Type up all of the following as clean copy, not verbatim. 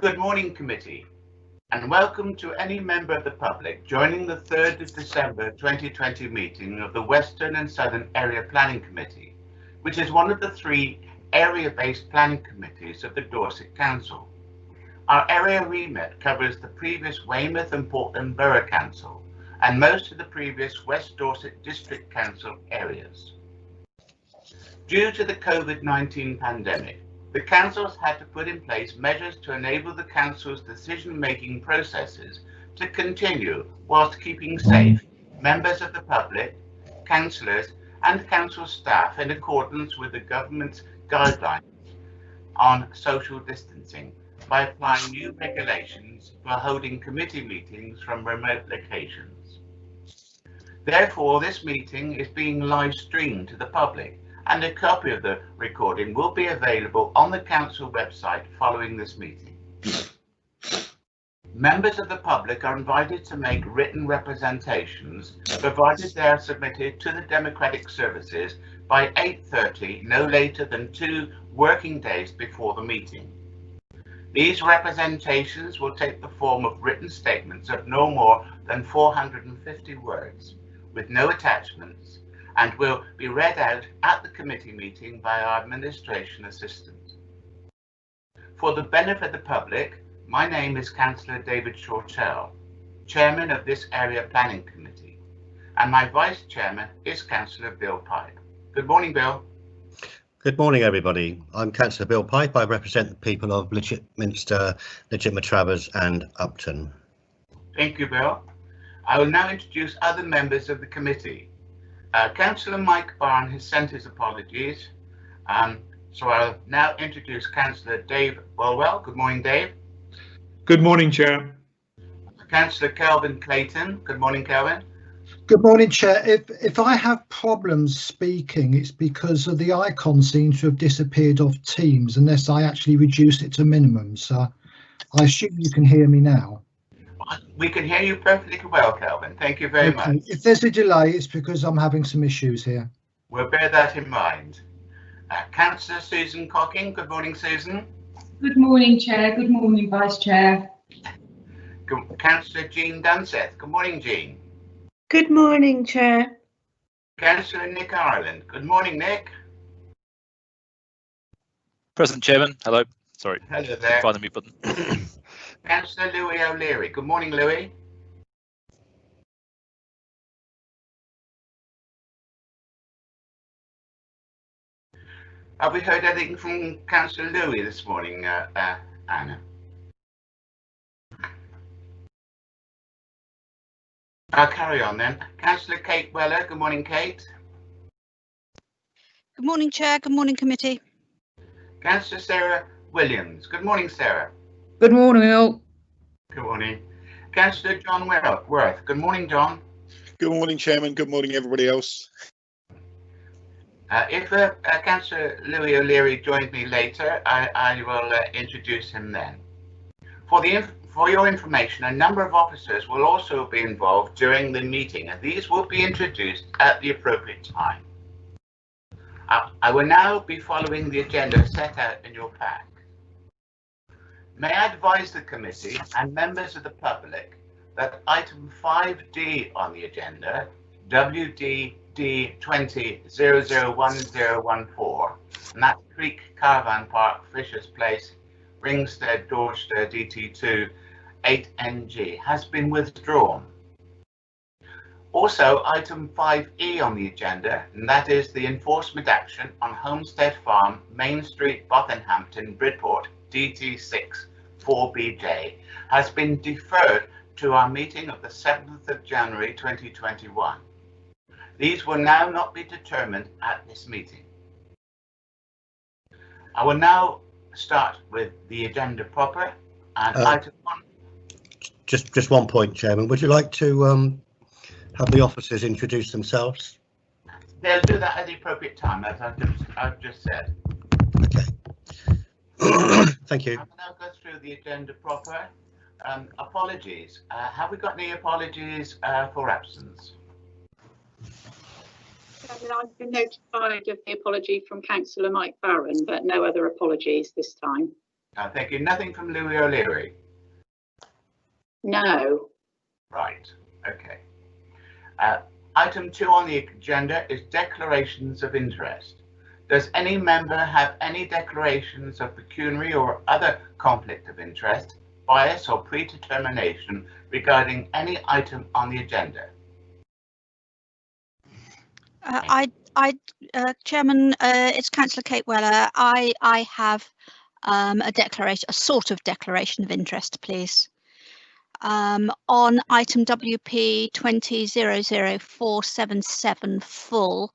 Good morning, committee, and welcome to any member of the public joining the 3rd of December 2020 meeting of the Western and Southern Area Planning Committee, which is one of the 3 area-based planning committees of the Dorset Council. Our area remit covers the previous Weymouth and Portland Borough Council and most of the previous West Dorset District Council areas. Due to the COVID-19 pandemic, the councils had to put in place measures to enable the council's decision-making processes to continue whilst keeping safe members of the public, councillors and council staff in accordance with the government's guidelines on social distancing by applying new regulations for holding committee meetings from remote locations. Therefore, this meeting is being live streamed to the public, and a copy of the recording will be available on the council website following this meeting. Members of the public are invited to make written representations, provided they are submitted to the Democratic Services by 8:30, no later than 2 working days before the meeting. These representations will take the form of written statements of no more than 450 words, with no attachments, and will be read out at the committee meeting by our administration assistant. For the benefit of the public, my name is Councillor David Shortell, Chairman of this Area Planning Committee, and my Vice Chairman is Councillor Bill Pipe. Good morning, Bill. Good morning, everybody. I'm Councillor Bill Pipe. I represent the people of Minster, Travers and Upton. Thank you, Bill. I will now introduce other members of the committee. Councillor Mike Barn has sent his apologies, so I'll now introduce Councillor Dave Bulwell. Good morning, Dave. Good morning, Chair. Councillor Kelvin Clayton. Good morning, Kelvin. Good morning, Chair. If I have problems speaking, it's because of the icon seems to have disappeared off Teams unless I actually reduce it to minimum. So I assume you can hear me now. We can hear you perfectly well, Kelvin. Thank you very much. If there's a delay, it's because I'm having some issues here. We'll bear that in mind. Councillor Susan Cocking. Good morning, Susan. Good morning, Chair. Good morning, Vice Chair. Councillor Jean Dunseth. Good morning, Jean. Good morning, Chair. Councillor Nick Ireland. Good morning, Nick. Present, Chairman. Hello. Sorry. Hello there. Find the mute button. Councillor Louis O'Leary. Good morning, Louis. Have we heard anything from Councillor Louis this morning, Anna? I'll carry on then. Councillor Kate Weller. Good morning, Kate. Good morning, Chair. Good morning, committee. Councillor Sarah Williams. Good morning, Sarah. Good morning, all. Good morning. Councillor John Worth. Good morning, John. Good morning, Chairman. Good morning, everybody else. If Councillor Louis O'Leary joins me later, I will introduce him then. For your information, a number of officers will also be involved during the meeting, and these will be introduced at the appropriate time. I will now be following the agenda set out in your pack. May I advise the committee and members of the public that item 5D on the agenda, WDD 20001014, and that's Creek Caravan Park, Fishers Place, Ringstead, Dorset, DT2, 8NG, has been withdrawn. Also, item 5E on the agenda, and that is the enforcement action on Homestead Farm, Main Street, Bothenhampton, Bridport, DT6 4BJ, has been deferred to our meeting of the 7th of January 2021. These will now not be determined at this meeting. I will now start with the agenda proper, and item 1. Just one point, Chairman. Would you like to have the officers introduce themselves? They'll do that at the appropriate time, as I've just said. Okay. Thank you. I will now go through the agenda proper. Apologies. Have we got any apologies for absence? I've been notified of the apology from Councillor Mike Barron, but no other apologies this time. Thank you. Nothing from Louis O'Leary? No. Right, okay. Item 2 on the agenda is declarations of interest. Does any member have any declarations of pecuniary or other conflict of interest, bias or predetermination regarding any item on the agenda? Chairman, it's Councillor Kate Weller. I have a sort of declaration of interest, please. On item WP 20-00477 full,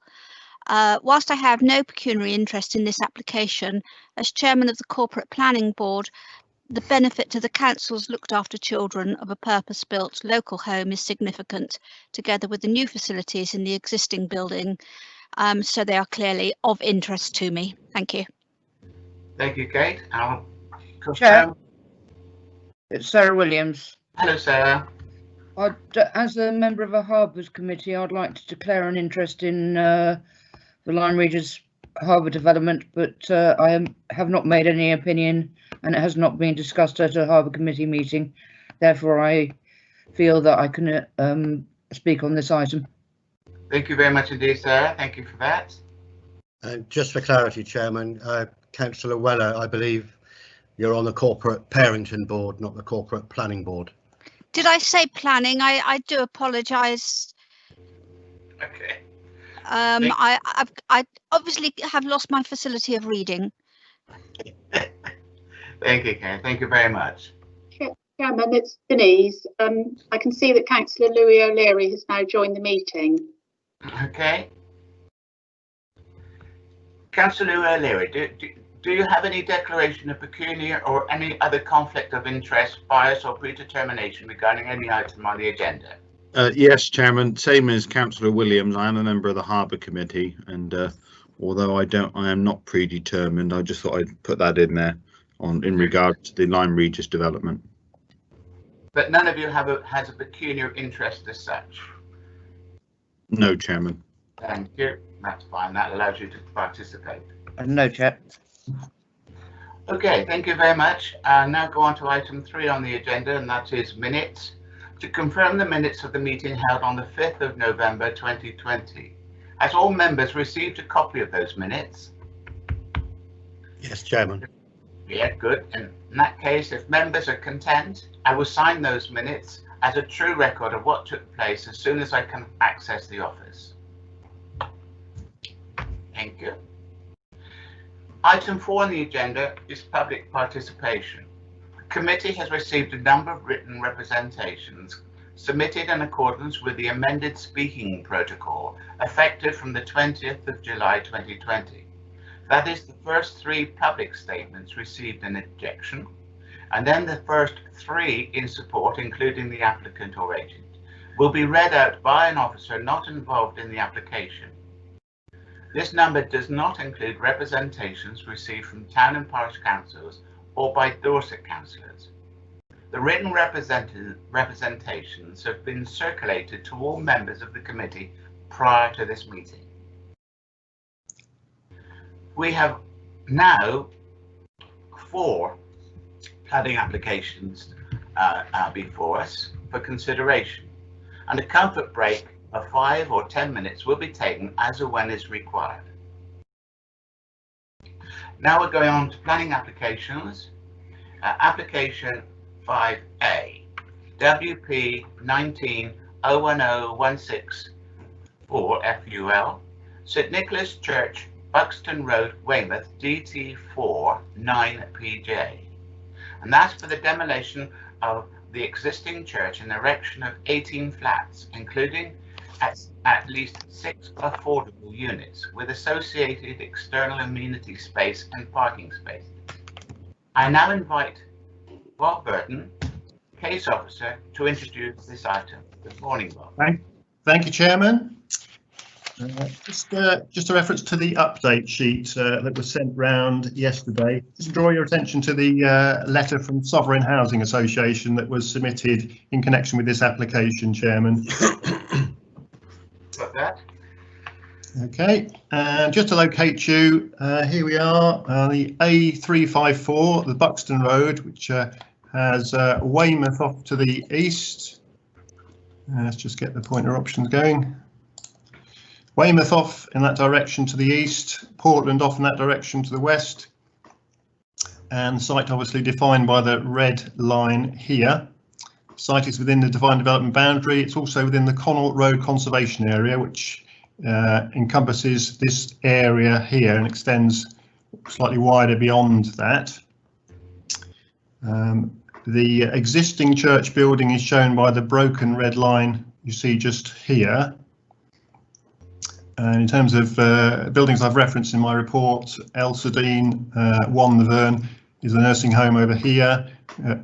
whilst I have no pecuniary interest in this application, as chairman of the Corporate Planning Board, the benefit to the council's looked after children of a purpose-built local home is significant, together with the new facilities in the existing building, so they are clearly of interest to me. Thank you. Thank you, Kate. Chair, it's Sarah Williams. Hello, Sarah. As a member of a Harbours Committee, I'd like to declare an interest in the Lyme Regis Harbour development, but I have not made any opinion and it has not been discussed at a Harbour Committee meeting. Therefore, I feel that I can speak on this item. Thank you very much indeed, Sarah. Thank you for that. Just for clarity, Chairman, Councillor Weller, I believe you're on the Corporate Parenting Board, not the Corporate Planning Board. Did I say planning? I do apologise. Okay. I obviously have lost my facility of reading. Thank you, Kate. Thank you very much. Chairman, it's Denise. I can see that Councillor Louis O'Leary has now joined the meeting. Okay. Councillor Louis O'Leary, do you have any declaration of pecuniary or any other conflict of interest, bias or predetermination regarding any item on the agenda? Yes, Chairman. Same as Councillor Williams, I am a member of the Harbour Committee, and although I am not predetermined, I just thought I'd put that in there in regard to the Lyme Regis development. But none of you has a pecuniary interest as such? No, Chairman. Thank you. That's fine. That allows you to participate. No, Chair. Okay, thank you very much. Now go on to item 3 on the agenda, and that is minutes. To confirm the minutes of the meeting held on the 5th of November 2020. Has all members received a copy of those minutes? Yes, Chairman. Yeah, good. In that case, if members are content, I will sign those minutes as a true record of what took place as soon as I can access the office. Thank you. Item 4 on the agenda is public participation. The committee has received a number of written representations submitted in accordance with the amended speaking protocol effective from the 20th of July 2020. That is, the first 3 public statements received an objection, and then the first 3 in support, including the applicant or agent, will be read out by an officer not involved in the application. This number does not include representations received from town and parish councils or by Dorset councillors. The written representations have been circulated to all members of the committee prior to this meeting. We have now 4 planning applications before us for consideration, and a comfort break of 5 or 10 minutes will be taken as or when is required. Now we're going on to planning applications. Application 5A, WP 19-01016 FUL, St Nicholas Church, Buxton Road, Weymouth, DT4 9PJ. And that's for the demolition of the existing church and erection of 18 flats, including at least 6 affordable units with associated external amenity space and parking space. I now invite Bob Burton, case officer, to introduce this item. Good morning, Bob. Thank you, Chairman. Just a reference to the update sheet that was sent round yesterday. Just draw your attention to the letter from Sovereign Housing Association that was submitted in connection with this application, Chairman. Got that? Okay, and just to locate you, here we are, the A354, the Buxton Road, which has Weymouth off to the east. Let's just get the pointer options going. Weymouth off in that direction to the east, Portland off in that direction to the west, and site obviously defined by the red line here. Site is within the defined development boundary. It's also within the Connaught Road Conservation Area, which encompasses this area here and extends slightly wider beyond that. The existing church building is shown by the broken red line you see just here. And in terms of buildings I've referenced in my report, Elsedine, 1 The Verne is the nursing home over here.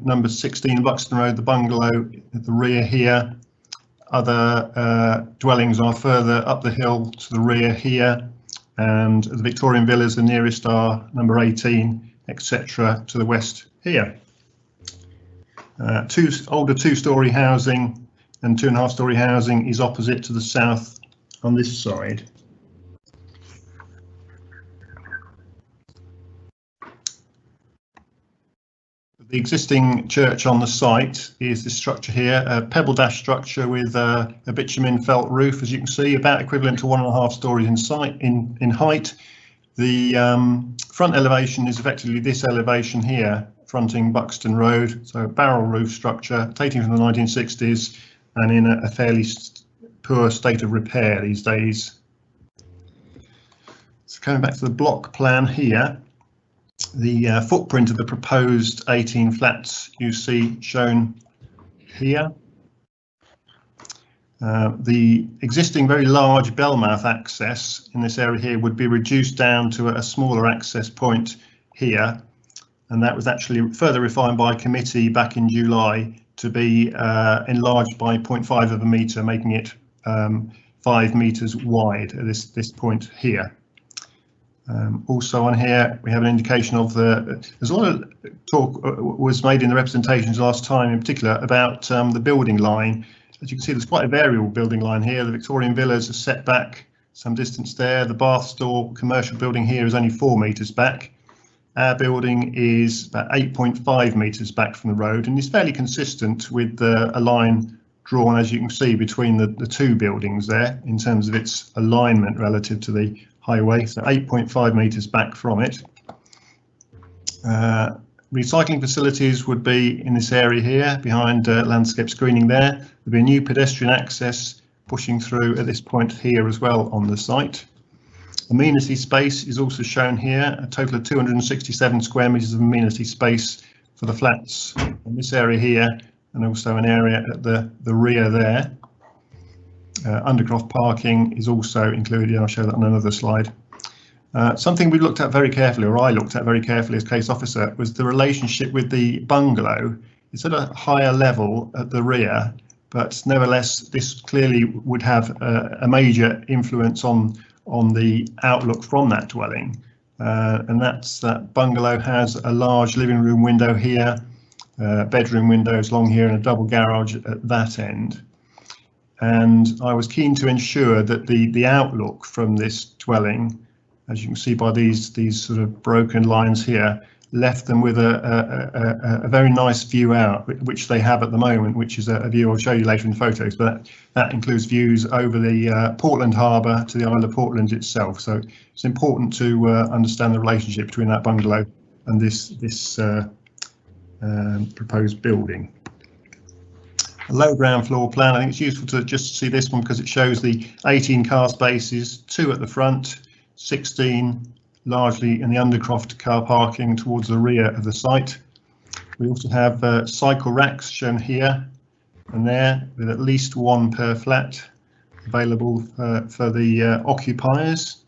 Number 16 Buxton Road, the bungalow at the rear here. Other dwellings are further up the hill to the rear here, and the Victorian villas, the nearest are number 18, etc. to the west here. Older two-storey housing and 2.5-storey housing is opposite to the south on this side. The existing church on the site is this structure here, a pebble dash structure with a bitumen felt roof, as you can see, about equivalent to 1.5 stories in height. The front elevation is effectively this elevation here, fronting Buxton Road, so a barrel roof structure dating from the 1960s and in a fairly poor state of repair these days. So coming back to the block plan here, the footprint of the proposed 18 flats you see shown here. The existing very large bellmouth access in this area here would be reduced down to a smaller access point here, and that was actually further refined by committee back in July to be enlarged by 0.5 of a metre, making it 5 metres wide at this point here. Also on here we have an indication of there's a lot of talk was made in the representations last time in particular about the building line. As you can see, there's quite a variable building line here. The Victorian villas are set back some distance there. The Bath Store commercial building here is only 4 metres back. Our building is about 8.5 metres back from the road, and is fairly consistent with a line drawn, as you can see, between the two buildings there in terms of its alignment relative to the highway, so 8.5 metres back from it. Recycling facilities would be in this area here behind landscape screening there. There'll be a new pedestrian access pushing through at this point here as well on the site. Amenity space is also shown here, a total of 267 square metres of amenity space for the flats in this area here, and also an area at the rear there. Undercroft parking is also included. I'll show that on another slide. Something we looked at very carefully, or I looked at very carefully as case officer, was the relationship with the bungalow. It's at a higher level at the rear, but nevertheless, this clearly would have a major influence on the outlook from that dwelling. And that's that bungalow has a large living room window here, bedroom windows along here, and a double garage at that end. And I was keen to ensure that the outlook from this dwelling, as you can see by these sort of broken lines here, left them with a very nice view out, which they have at the moment, which is a view I'll show you later in the photos, but that includes views over the Portland Harbour to the Isle of Portland itself. So it's important to understand the relationship between that bungalow and this proposed building. A low ground floor plan. I think it's useful to just see this one because it shows the 18 car spaces, 2 at the front, 16 largely in the Undercroft car parking towards the rear of the site. We also have cycle racks shown here and there, with at least 1 per flat available for the occupiers.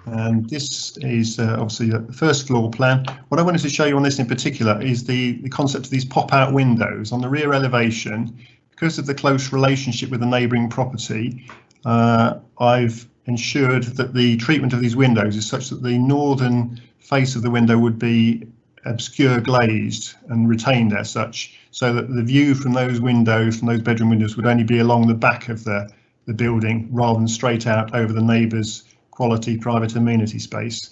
And this is obviously the first floor plan. What I wanted to show you on this in particular is the concept of these pop-out windows on the rear elevation. Because of the close relationship with the neighbouring property, I've ensured that the treatment of these windows is such that the northern face of the window would be obscure glazed and retained as such, so that the view from those windows, from those bedroom windows, would only be along the back of the building rather than straight out over the neighbour's quality private amenity space.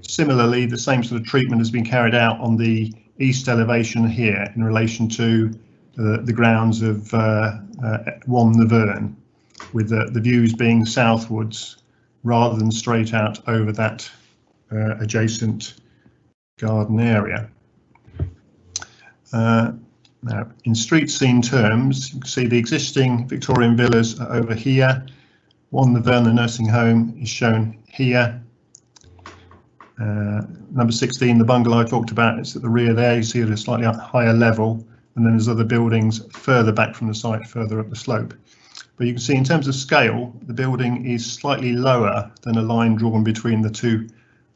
Similarly, the same sort of treatment has been carried out on the east elevation here in relation to the grounds of the Verne, with the views being southwards rather than straight out over that adjacent garden area. Now, in street scene terms, you can see the existing Victorian villas are over here. The Verne, the nursing home, is shown here. Number 16, the bungalow I talked about, it's at the rear there. You see it at a slightly higher level, and then there's other buildings further back from the site, further up the slope. But you can see in terms of scale, the building is slightly lower than a line drawn between the two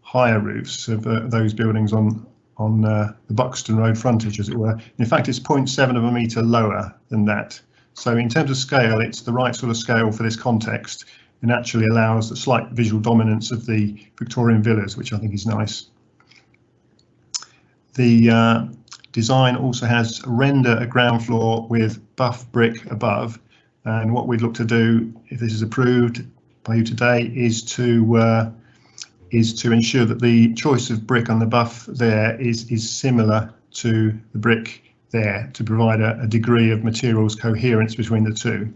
higher roofs of those buildings on the Buxton Road frontage, as it were. In fact, it's 0.7 of a metre lower than that. So in terms of scale, it's the right sort of scale for this context, and actually allows a slight visual dominance of the Victorian villas, which I think is nice. The design also has render a ground floor with buff brick above, and what we'd look to do, if this is approved by you today, is to ensure that the choice of brick on the buff there is similar to the brick there, to provide a degree of materials coherence between the two.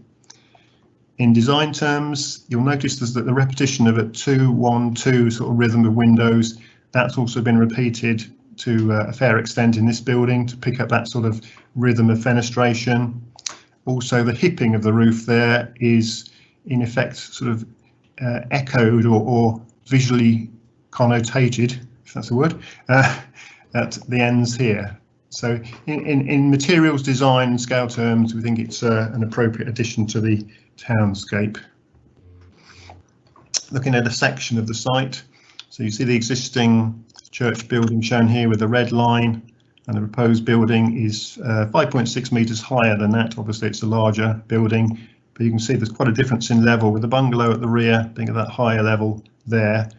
In design terms, you'll notice that the repetition of a 2-1-2 sort of rhythm of windows, that's also been repeated to a fair extent in this building to pick up that sort of rhythm of fenestration. Also, the hipping of the roof there is in effect sort of echoed or visually connotated, if that's a word, at the ends here. So in materials design and scale terms, we think it's an appropriate addition to the townscape. Looking at a section of the site, so you see the existing church building shown here with the red line, and the proposed building is 5.6 metres higher than that. Obviously it's a larger building, but you can see there's quite a difference in level, with the bungalow at the rear being at that higher level there.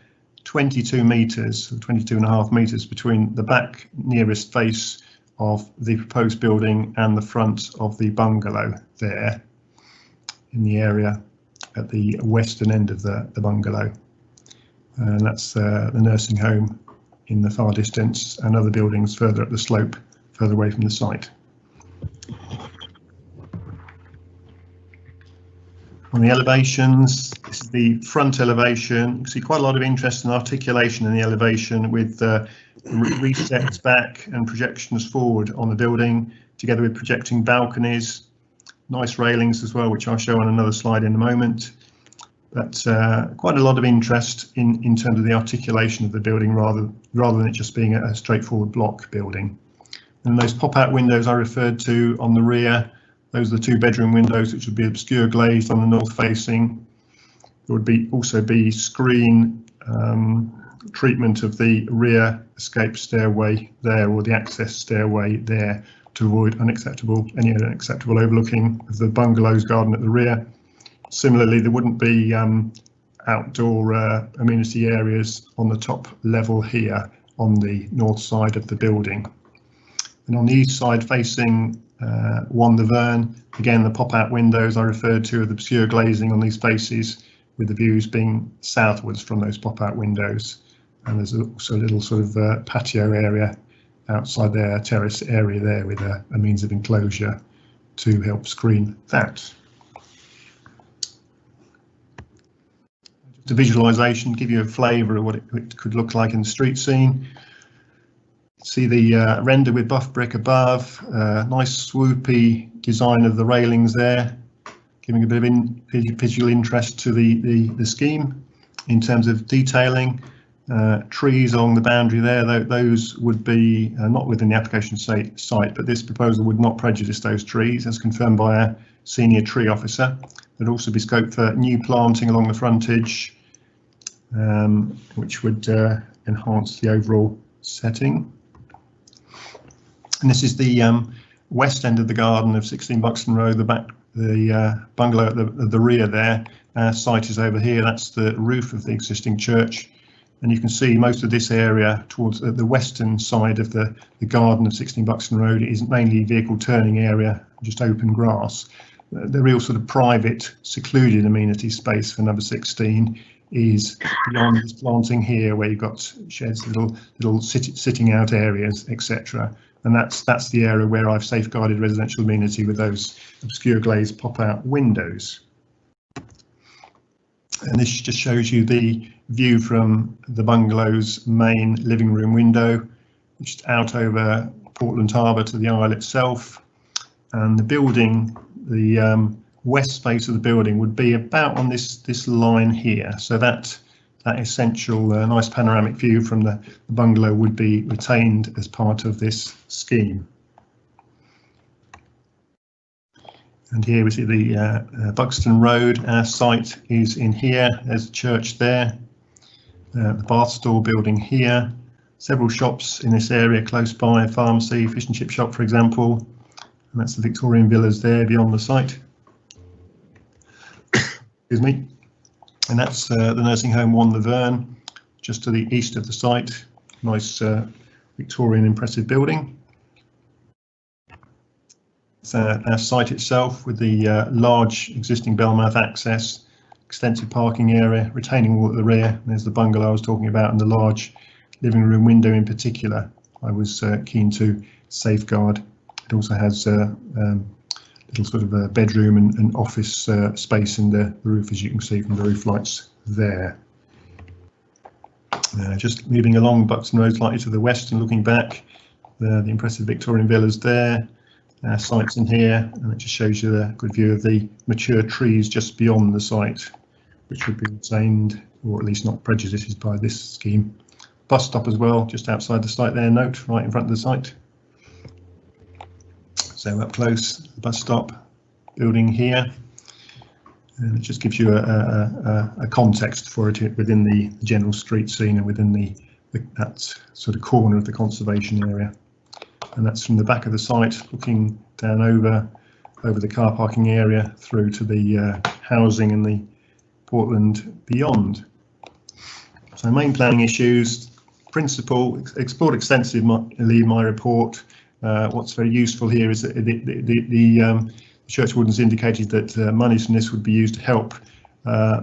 22 metres, 22.5 metres between the back nearest face of the proposed building and the front of the bungalow there in the area at the western end of the bungalow. And that's the nursing home in the far distance, and other buildings further up the slope, further away from the site. On the elevations, this is the front elevation. You can see quite a lot of interest and articulation in the elevation, with resets back and projections forward on the building, together with projecting balconies, nice railings as well, which I'll show on another slide in a moment. But quite a lot of interest in terms of the articulation of the building, rather than it just being a straightforward block building. And those pop-out windows I referred to on the rear, those are the 2 bedroom windows, which would be obscure glazed on the north facing. There would also be screen treatment of the rear escape stairway there, or the access stairway there, to avoid any unacceptable overlooking of the bungalow's garden at the rear. Similarly, there wouldn't be outdoor amenity areas on the top level here on the north side of the building. And on the east side facing the Verne, again the pop-out windows I referred to are the obscure glazing on these faces, with the views being southwards from those pop-out windows. And there's also a little sort of patio area outside their terrace area there, with a means of enclosure to help screen that. The visualization, give you a flavour of what it could look like in the street scene. See the render with buff brick above, nice swoopy design of the railings there, giving a bit of visual interest to the scheme. In terms of detailing, trees along the boundary there, those would be not within the application site, but this proposal would not prejudice those trees, as confirmed by our senior tree officer. There'd also be scope for new planting along the frontage, which would enhance the overall setting. And this is the west end of the garden of 16 Buxton Road, the bungalow at the rear there. Our site is over here. That's the roof of the existing church. and you can see most of this area towards the western side of the garden of 16 Buxton Road is mainly vehicle turning area, just open grass. The real sort of private, secluded amenity space for number 16 is beyond this planting here, where you've got sheds, little sitting out areas, etc. And that's the area where I've safeguarded residential amenity with those obscure glazed pop-out windows. And this just shows you the view from the bungalow's main living room window, which is out over Portland Harbour to the Isle itself. And the building, the west face of the building would be about on this line here. So that essential nice panoramic view from the bungalow would be retained as part of this scheme. And here we see the Buxton Road. Our site is in here. There's a church there. The Bath Store building here. Several shops in this area close by, a pharmacy, fish and chip shop, for example. And that's the Victorian villas there beyond the site. Excuse me. And that's the nursing home One Laverne, just to the east of the site. Nice Victorian impressive building. It's our site itself with the large existing Bellmouth access, extensive parking area, retaining wall at the rear. And there's the bungalow I was talking about, and the large living room window in particular I was keen to safeguard. It also has little sort of a bedroom and office space in the roof, as you can see from the roof lights there. Just moving along Buxton Road slightly to the west and looking back, the impressive Victorian villas there. Sites in here, and it just shows you a good view of the mature trees just beyond the site, which would be retained, or at least not prejudiced by this scheme. Bus stop as well, just outside the site there, note, right in front of the site. So up close, the bus stop building here, and it just gives you a context for it within the general street scene and within that sort of corner of the conservation area. And that's from the back of the site, looking down over the car parking area through to the housing and the Portland beyond. So main planning issues, principle, explored extensively in my report. What's very useful here is that the Church Wardens indicated that monies from this would be used to help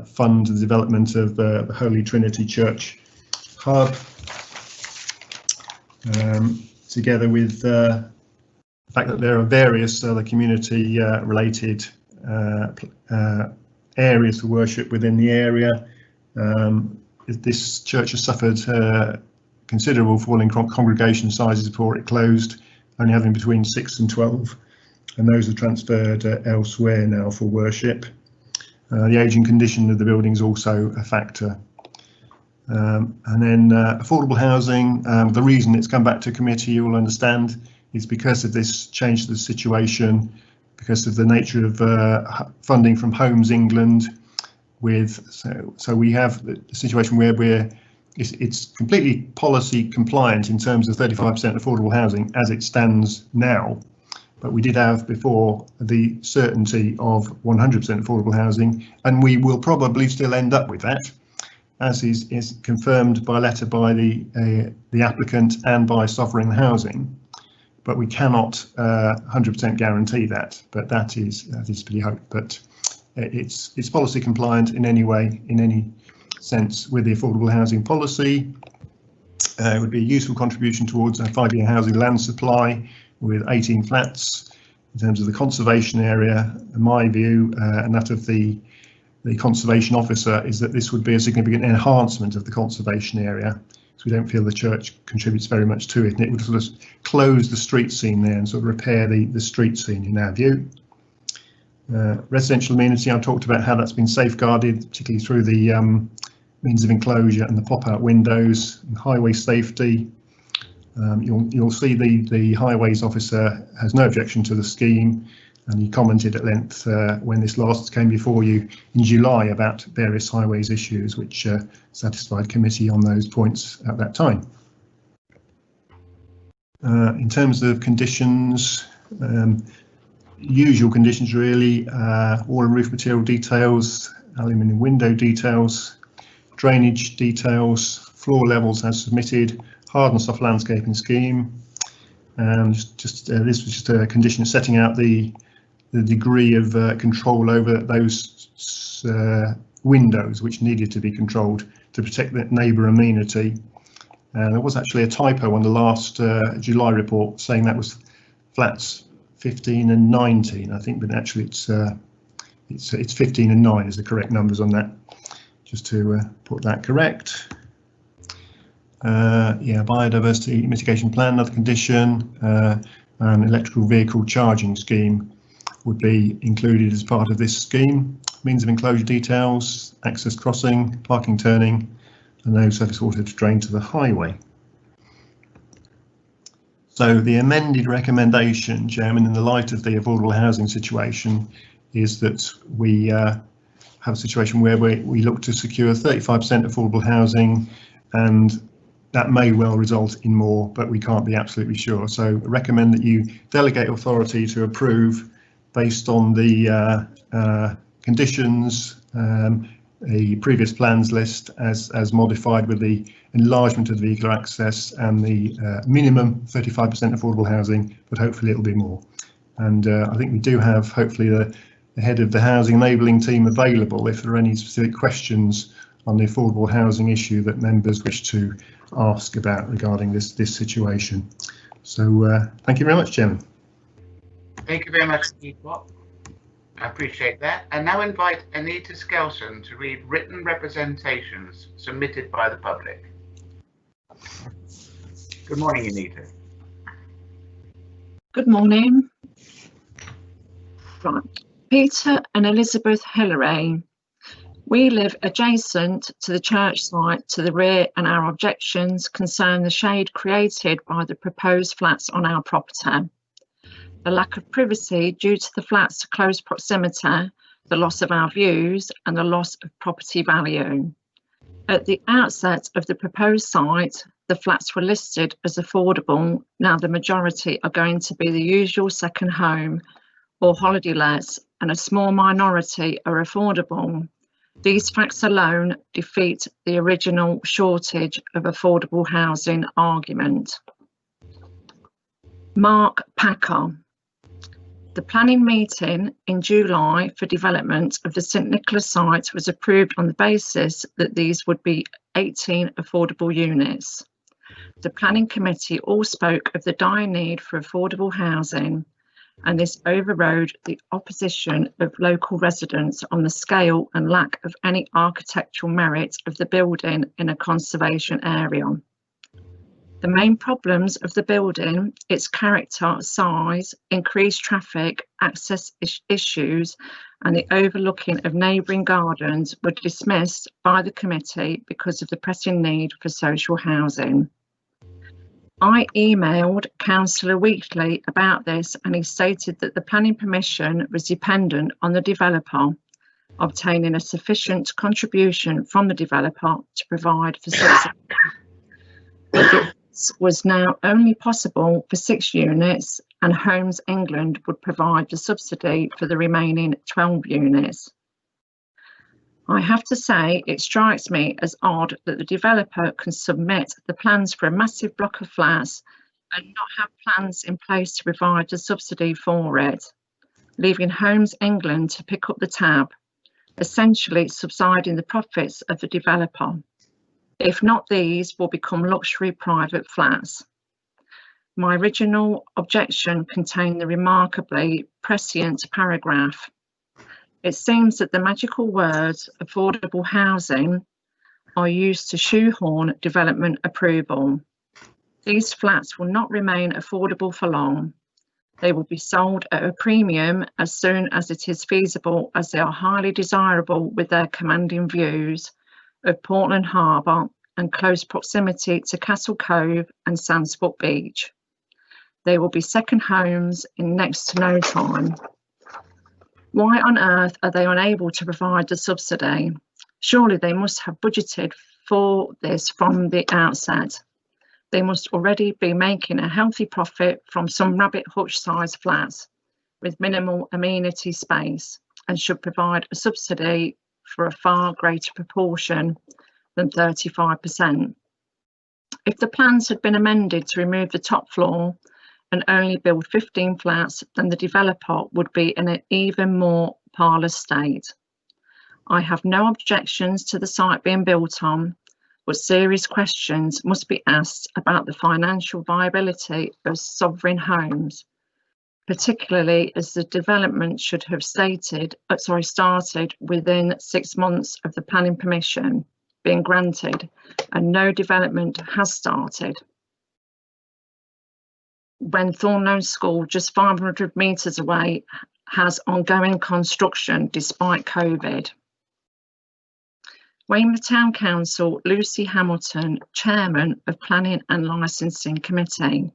fund the development of the Holy Trinity Church hub. Together with the fact that there are various other community related areas for worship within the area. This church has suffered considerable fall in congregation sizes before it closed, only having between 6 and 12, and those are transferred elsewhere now for worship. The ageing condition of the building is also a factor. And then affordable housing, the reason it's come back to committee, you will understand, is because of this change to the situation, because of the nature of funding from Homes England. So we have the situation where it's completely policy compliant in terms of 35% affordable housing as it stands now, but we did have before the certainty of 100% affordable housing, and we will probably still end up with that, as is confirmed by letter by the applicant and by Sovereign Housing, but we cannot 100% guarantee that. But that is to be hoped. But it's policy compliant in any way, in any sense, with the affordable housing policy. It would be a useful contribution towards a 5-year housing land supply with 18 flats. In terms of the conservation area, in my view, and that of the conservation officer, is that this would be a significant enhancement of the conservation area. So we don't feel the church contributes very much to it, and it would sort of close the street scene there and sort of repair the street scene in our view. Residential amenity, I've talked about how that's been safeguarded, particularly through the means of enclosure and the pop-out windows. And highway safety, you'll see the highways officer has no objection to the scheme, and he commented at length when this last came before you in July about various highways issues, which satisfied committee on those points at that time. In terms of conditions, usual conditions really, wall and roof material details, aluminium window details, drainage details, floor levels as submitted, hard and soft landscaping scheme. This was just a condition setting out the degree of control over those windows which needed to be controlled to protect the neighbour amenity. There was actually a typo on the last July report saying that was flats 15 and 19, I think, but actually it's 15 and 9 is the correct numbers on that, just to put that correct. Yeah, biodiversity mitigation plan, another condition, an electrical vehicle charging scheme would be included as part of this scheme. Means of enclosure details, access crossing, parking turning, and no surface water to drain to the highway. So the amended recommendation, Chairman, in the light of the affordable housing situation, is that we have a situation where we look to secure 35% affordable housing, and that may well result in more, but we can't be absolutely sure. So I recommend that you delegate authority to approve based on the conditions, the previous plans list as modified with the enlargement of the vehicular access and the minimum 35% affordable housing, but hopefully it'll be more. And I think we do have hopefully the head of the housing enabling team available if there are any specific questions on the affordable housing issue that members wish to ask about regarding this situation. So thank you very much, Chairman. Thank you very much, Epop. I appreciate that. I now invite Anita Skelson to read written representations submitted by the public. Good morning, Anita. Good morning. Right. Peter and Elizabeth Hillary. We live adjacent to the church site to the rear, and our objections concern the shade created by the proposed flats on our property. The lack of privacy due to the flats' close proximity, the loss of our views, and the loss of property value. At the outset of the proposed site, the flats were listed as affordable. Now the majority are going to be the usual second home or holiday lets, and a small minority are affordable. These facts alone defeat the original shortage of affordable housing argument. Mark Packer. The planning meeting in July for development of the St Nicholas site was approved on the basis that these would be 18 affordable units. The planning committee all spoke of the dire need for affordable housing, and this overrode the opposition of local residents on the scale and lack of any architectural merit of the building in a conservation area. The main problems of the building, its character, size, increased traffic, access issues, and the overlooking of neighbouring gardens were dismissed by the committee because of the pressing need for social housing. I emailed Councillor Wheatley about this, and he stated that the planning permission was dependent on the developer obtaining a sufficient contribution from the developer to provide for subsidy. This was now only possible for 6 units, and Homes England would provide the subsidy for the remaining 12 units. I have to say, it strikes me as odd that the developer can submit the plans for a massive block of flats and not have plans in place to provide the subsidy for it, leaving Homes England to pick up the tab, essentially subsiding the profits of the developer. If not, these will become luxury private flats. My original objection contained the remarkably prescient paragraph. It seems that the magical words affordable housing are used to shoehorn development approval. These flats will not remain affordable for long. They will be sold at a premium as soon as it is feasible, as they are highly desirable with their commanding views of Portland Harbour and close proximity to Castle Cove and Sandsport Beach. They will be second homes in next to no time. Why on earth are they unable to provide the subsidy? Surely they must have budgeted for this from the outset. They must already be making a healthy profit from some rabbit hutch sized flats with minimal amenity space, and should provide a subsidy for a far greater proportion than 35%. If the plans had been amended to remove the top floor and only build 15 flats, then the developer would be in an even more parlous state. I have no objections to the site being built on, but serious questions must be asked about the financial viability of Sovereign Homes, particularly as the development should have started within 6 months of the planning permission being granted, and no development has started. When Thornlone School, just 500 metres away, has ongoing construction despite COVID. Weymouth Town Council, Lucy Hamilton, Chairman of Planning and Licensing Committee.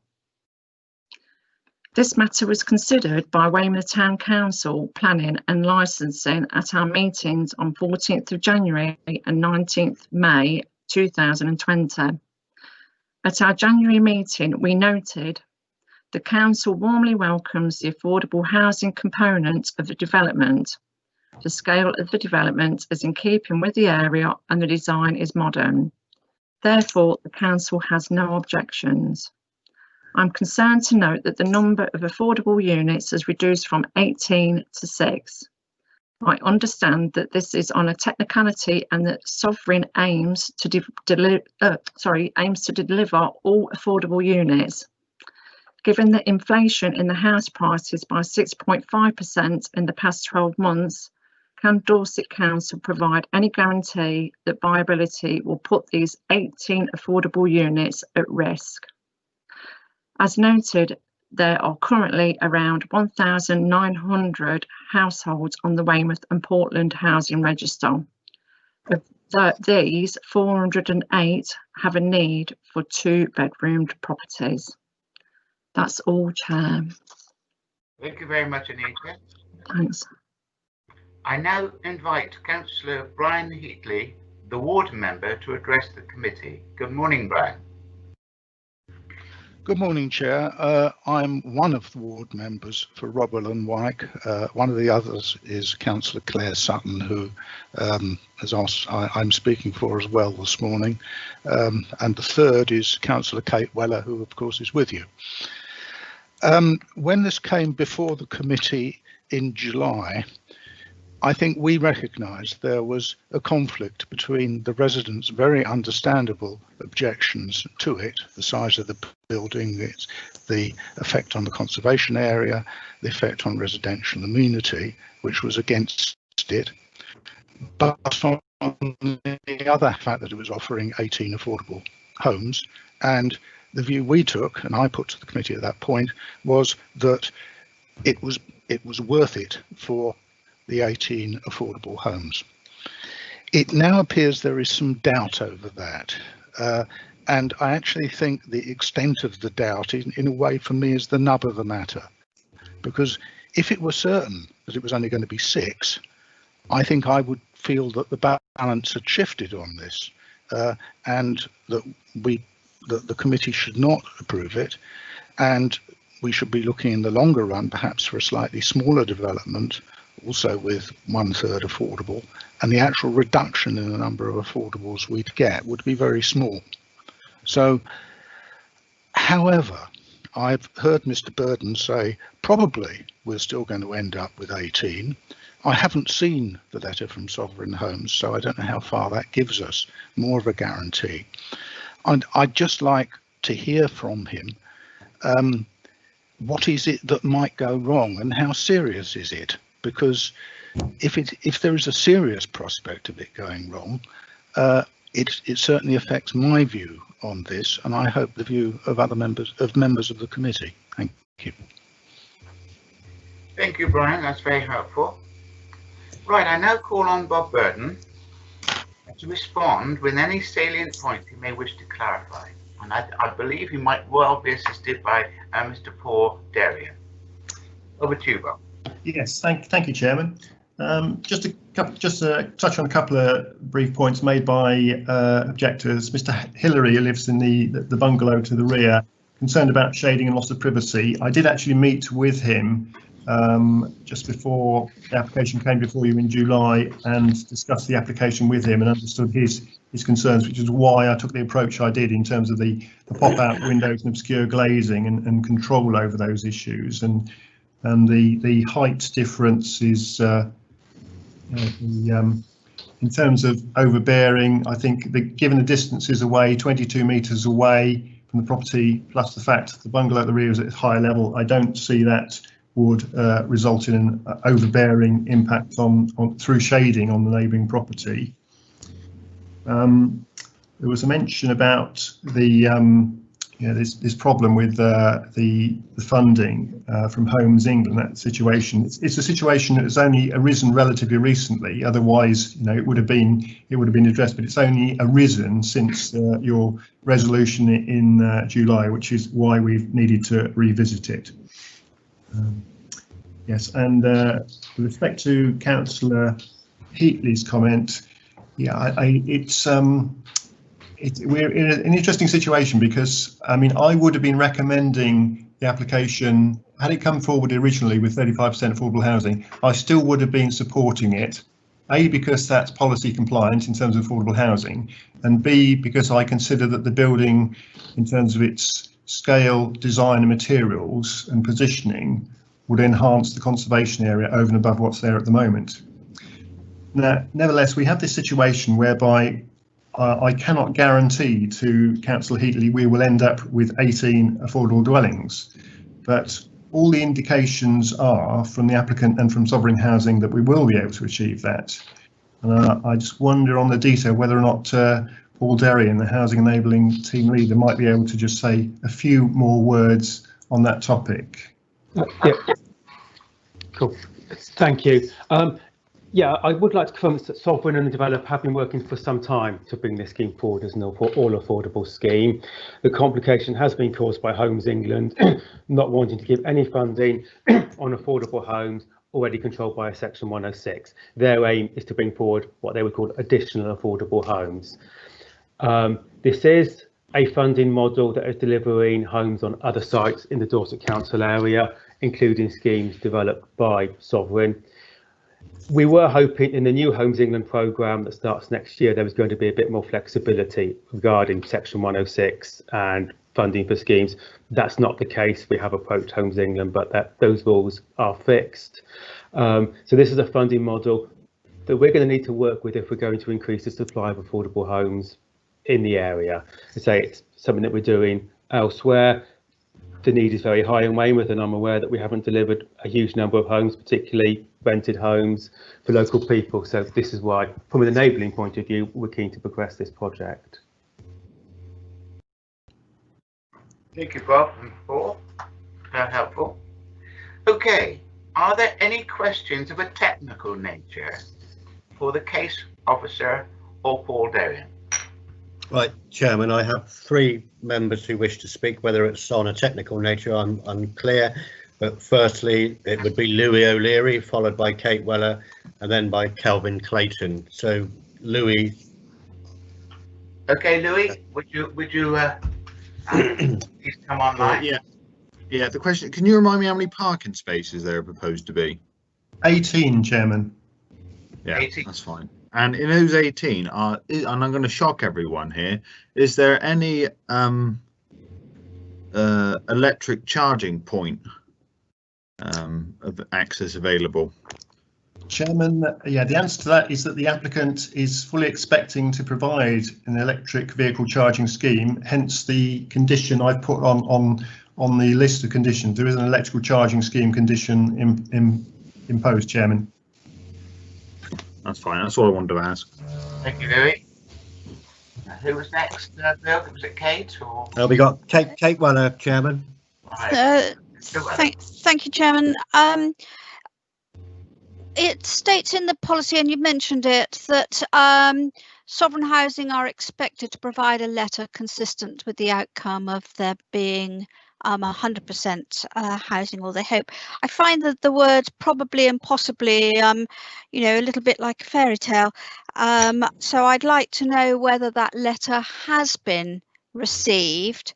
This matter was considered by Weymouth Town Council Planning and Licensing at our meetings on 14th of January and 19th May 2020. At our January meeting, we noted the Council warmly welcomes the affordable housing component of the development. The scale of the development is in keeping with the area and the design is modern. Therefore, the Council has no objections. I'm concerned to note that the number of affordable units has reduced from 18 to 6. I understand that this is on a technicality and that Sovereign aims to deliver all affordable units. Given the inflation in the house prices by 6.5% in the past 12 months, can Dorset Council provide any guarantee that viability will put these 18 affordable units at risk? As noted, there are currently around 1,900 households on the Weymouth and Portland Housing Register. Of these, 408 have a need for 2-bedroomed properties. That's all, Chair. Thank you very much, Anita. Thanks. I now invite Councillor Brian Heatley, the ward member, to address the committee. Good morning, Brian. Good morning, Chair. I'm one of the ward members for Robwell and Wyke. One of the others is Councillor Claire Sutton, who has asked I'm speaking for as well this morning. And the third is Councillor Kate Weller, who of course is with you. When this came before the committee in July, I think we recognised there was a conflict between the residents' very understandable objections to it, the size of the building, the effect on the conservation area, the effect on residential amenity, which was against it, but on the other fact that it was offering 18 affordable homes. And the view we took, and I put to the committee at that point, was that it was worth it for the 18 affordable homes. It now appears there is some doubt over that. And I actually think the extent of the doubt in a way for me is the nub of the matter. Because if it were certain that it was only going to be 6, I think I would feel that the balance had shifted on this and that the committee should not approve it. And we should be looking in the longer run, perhaps for a slightly smaller development, also with 1/3 affordable, and the actual reduction in the number of affordables we'd get would be very small. So, however, I've heard Mr. Burden say probably we're still going to end up with 18. I haven't seen the letter from Sovereign Homes, so I don't know how far that gives us more of a guarantee. And I'd just like to hear from him, what is it that might go wrong and how serious is it? Because if there is a serious prospect of it going wrong, it certainly affects my view on this, and I hope the view of other members of the committee. Thank you. Thank you, Brian. That's very helpful. Right, I now call on Bob Burden to respond with any salient points he may wish to clarify. And I believe he might well be assisted by Mr. Paul Derrier. Over to you, Bob. Yes, thank you, Chairman. Just to touch on a couple of brief points made by objectors. Mr. Hillary, who lives in the bungalow to the rear, concerned about shading and loss of privacy. I did actually meet with him just before the application came before you in July, and discussed the application with him and understood his concerns, which is why I took the approach I did in terms of the pop-out windows and obscure glazing and control over those issues, and the height difference is in terms of overbearing. I think given the distances away, 22 metres away from the property, plus the fact the bungalow at the rear is at a higher level, I don't see that would result in an overbearing impact through shading on the neighbouring property. There was a mention about this problem with the funding from Homes England. That situation, it's a situation that has only arisen relatively recently. Otherwise, it would have been addressed, but it's only arisen since your resolution in July, which is why we've needed to revisit it. Yes, and with respect to Councillor Heatley's comment, yeah, we're in an interesting situation, because I would have been recommending the application had it come forward originally with 35% affordable housing. I still would have been supporting it, A, because that's policy compliant in terms of affordable housing, and B, because I consider that the building, in terms of its scale, design and materials and positioning, would enhance the conservation area over and above what's there at the moment. Now, nevertheless, we have this situation whereby I cannot guarantee to Councillor Heatley we will end up with 18 affordable dwellings, but all the indications are from the applicant and from Sovereign Housing that we will be able to achieve that. And I just wonder on the detail whether or not Paul Derry, the Housing Enabling Team Leader, might be able to just say a few more words on that topic. Yeah. Cool. Thank you. Yeah, I would like to confirm that Sovereign and the developer have been working for some time to bring this scheme forward as an all affordable scheme. The complication has been caused by Homes England not wanting to give any funding on affordable homes already controlled by a Section 106. Their aim is to bring forward what they would call additional affordable homes. This is a funding model that is delivering homes on other sites in the Dorset Council area, including schemes developed by Sovereign. We were hoping in the new Homes England programme that starts next year, there was going to be a bit more flexibility regarding Section 106 and funding for schemes. That's not the case. We have approached Homes England, but those rules are fixed. So this is a funding model that we're going to need to work with if we're going to increase the supply of affordable homes in the area. I say it's something that we're doing elsewhere. The need is very high in Weymouth, and I'm aware that we haven't delivered a huge number of homes, particularly rented homes for local people. So this is why, from an enabling point of view, we're keen to progress this project. Thank you, Bob and Paul. Very helpful. Okay, are there any questions of a technical nature for the case officer or Paul Derrian? Right, Chairman, I have 3 members who wish to speak. Whether it's on a technical nature, I'm unclear. But firstly, it would be Louis O'Leary, followed by Kate Weller, and then by Kelvin Clayton. So, Louis. Okay, Louis, would you please come online? Yeah. The question: can you remind me how many parking spaces there are proposed to be? 18, Chairman. Yeah, 18. That's fine. And in those 18, and I'm going to shock everyone here, is there any electric charging point of access available? Chairman, yeah, the answer to that is that the applicant is fully expecting to provide an electric vehicle charging scheme, hence the condition I've put on the list of conditions. There is an electrical charging scheme condition imposed, Chairman. That's fine. That's all I wanted to ask. Thank you, Louis. Who was next, Bill? Was it Kate or? We got Kate Weller, Chairman. Right. Thank you, Chairman. It states in the policy, and you mentioned it, that Sovereign Housing are expected to provide a letter consistent with the outcome of there being 100% housing, or they hope. I find that the words probably and possibly, a little bit like a fairy tale. So I'd like to know whether that letter has been received.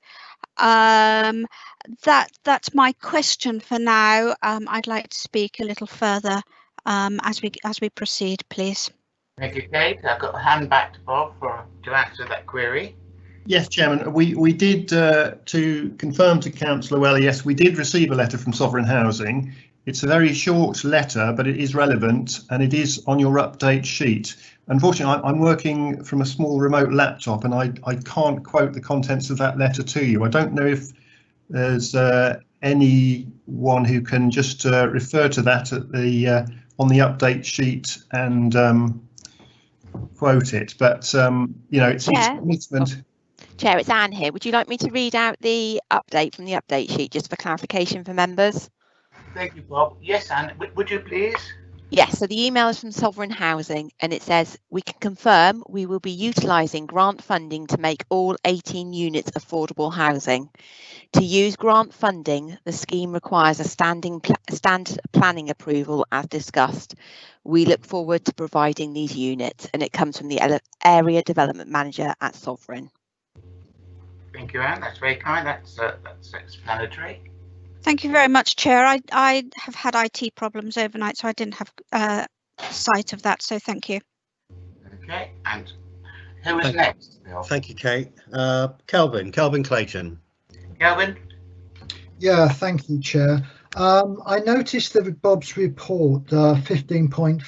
That's my question for now. I'd like to speak a little further as we proceed, please. Thank you, Kate. I've got a hand back to Bob to answer that query. Yes, Chairman, we did, to confirm to Councillor Weller, yes, we did receive a letter from Sovereign Housing. It's a very short letter, but it is relevant and it is on your update sheet. Unfortunately, I'm working from a small remote laptop and I can't quote the contents of that letter to you. I don't know if there's anyone who can just refer to that at the on the update sheet and quote it, but you know, it's commitment. Chair, it's Anne here. Would you like me to read out the update from the update sheet just for clarification for members? Thank you, Bob. Yes, Anne, would you please? Yes, so the email is from Sovereign Housing and it says, we can confirm we will be utilising grant funding to make all 18 units affordable housing. To use grant funding, the scheme requires a standard planning approval as discussed. We look forward to providing these units, and it comes from the Area Development Manager at Sovereign. Thank you, Anne. That's very kind. That's explanatory. Thank you very much, Chair. I have had IT problems overnight, so I didn't have sight of that, so thank you. Okay, and who is next, Bill? Thank you, Kate. Kelvin Clayton. Kelvin? Yeah, thank you, Chair. I noticed that Bob's report 15.21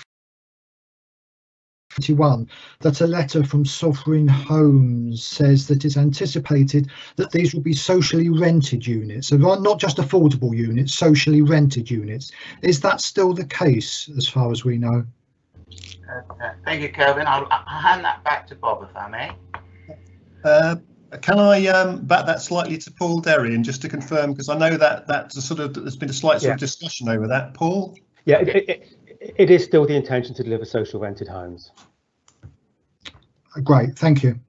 that a letter from Sovereign Homes says that it's anticipated that these will be socially rented units, so not just affordable units, socially rented units. Is that still the case as far as we know? Thank you, Kelvin. I'll hand that back to Bob, if I may. Can I back that slightly to Paul Derry, and just to confirm, because I know that that's a sort of, there's been a slight sort of discussion over that. Paul? Yeah, it is still the intention to deliver social rented homes. Great, thank you.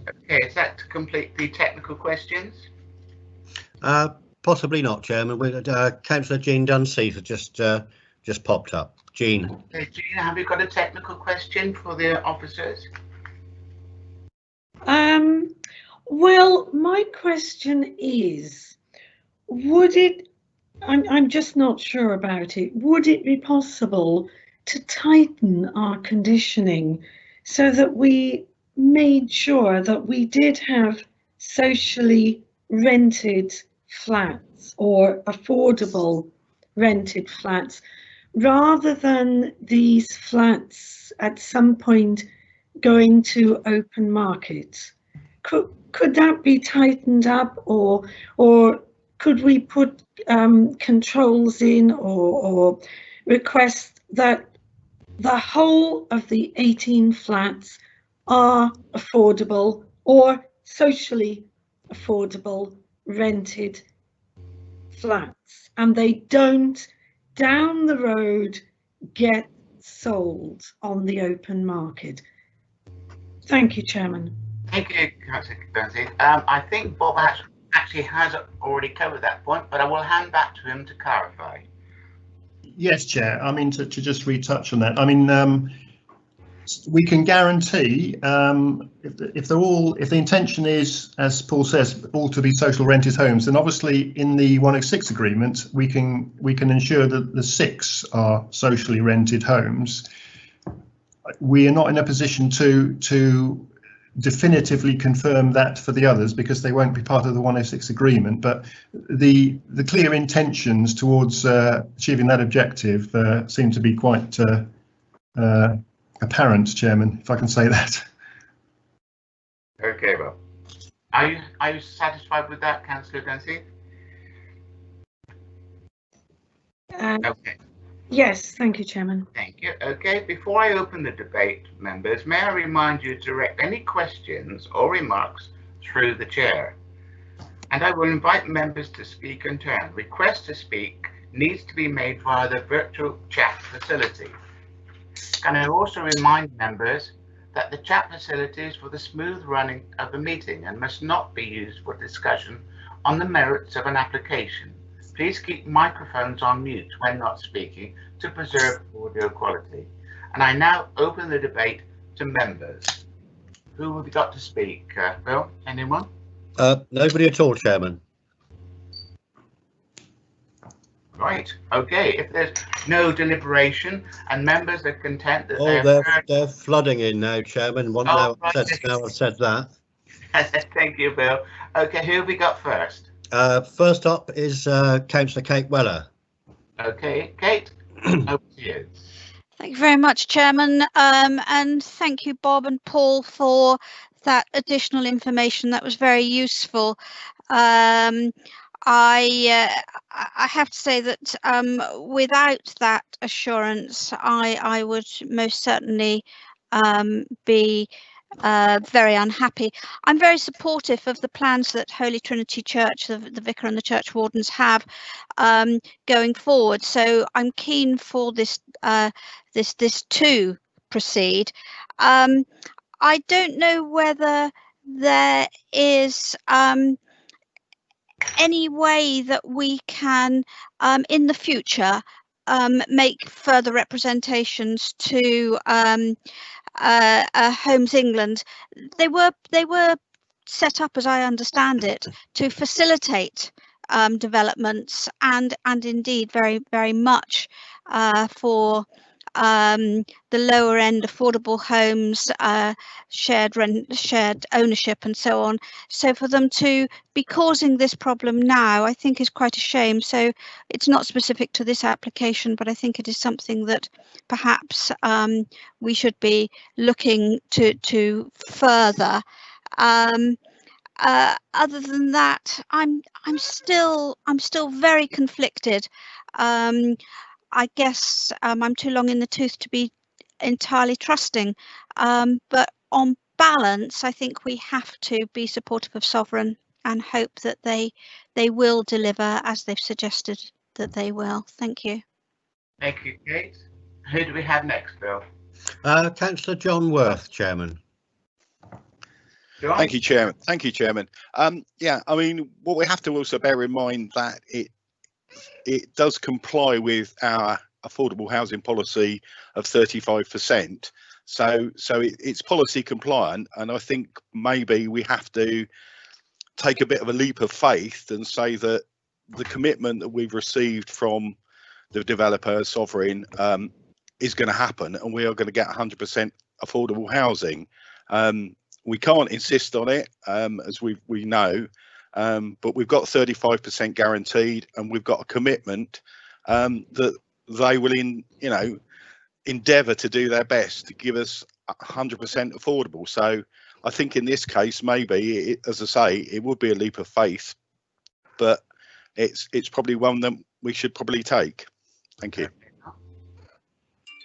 Okay, is that to complete the technical questions? Possibly not, Chairman. Councillor Jean Dunseith has just popped up. Jean. Okay, Jean, have you got a technical question for the officers? Well, my question is, I'm just not sure about it. Would it be possible to tighten our conditioning so that we made sure that we did have socially rented flats or affordable rented flats, rather than these flats at some point going to open market? Could that be tightened up, or could we put controls in or request that the whole of the 18 flats are affordable or socially affordable rented flats, and they don't down the road get sold on the open market? Thank you, Chairman. Thank you, Councillor Dunseith. I think Bob actually has already covered that point, but I will hand back to him to clarify. Yes, Chair. I mean, to just retouch on that. I mean, we can guarantee if the intention is, as Paul says, all to be social rented homes, then obviously in the 106 agreement we can ensure that the 6 are socially rented homes. We are not in a position to definitively confirm that for the others, because they won't be part of the 106 agreement, but the clear intentions towards achieving that objective seem to be quite apparent, Chairman, if I can say that. Okay, well, are you satisfied with that, Councillor Dunseith? Okay. Yes, thank you, Chairman. Thank you. Okay, before I open the debate, members, may I remind you to direct any questions or remarks through the chair. And I will invite members to speak in turn. Request to speak needs to be made via the virtual chat facility. And I also remind members that the chat facility is for the smooth running of the meeting and must not be used for discussion on the merits of an application. Please keep microphones on mute when not speaking to preserve audio quality. And I now open the debate to members. Who have we got to speak? Bill, anyone? Nobody at all, Chairman. Right, okay, if there's no deliberation and members are content that They're flooding in now, Chairman. Now I've said that. Thank you, Bill. Okay, who have we got first? First up is Councillor Kate Weller. Okay, Kate, over to you. Thank you very much, Chairman, and thank you, Bob and Paul, for that additional information. That was very useful. I have to say that without that assurance, I would most certainly be very unhappy. I'm very supportive of the plans that Holy Trinity Church, the Vicar and the Church Wardens have going forward. So I'm keen for this this to proceed. I don't know whether there is any way that we can in the future make further representations to Homes England. They were set up, as I understand it, to facilitate developments and indeed very much for the lower end affordable homes, shared ownership and so on. So for them to be causing this problem now, I think is quite a shame. So it's not specific to this application, but I think it is something that perhaps we should be looking to further. Other than that, I'm still very conflicted. I guess I'm too long in the tooth to be entirely trusting, but on balance, I think we have to be supportive of Sovereign and hope that they will deliver as they've suggested that they will. Thank you. Thank you, Kate. Who do we have next, Bill? Councillor John Worth, Chairman. John? Thank you, Chairman. Thank you, Chairman. Yeah, I mean, what we have to also bear in mind that it does comply with our affordable housing policy of 35%. So it's policy compliant, and I think maybe we have to take a bit of a leap of faith and say that the commitment that we've received from the developer Sovereign is going to happen, and we are going to get 100% affordable housing. We can't insist on it, as we know. But we've got 35% guaranteed, and we've got a commitment that they will, endeavour to do their best to give us 100% affordable. So I think in this case, maybe, as I say, it would be a leap of faith, but it's probably one that we should probably take. Thank you.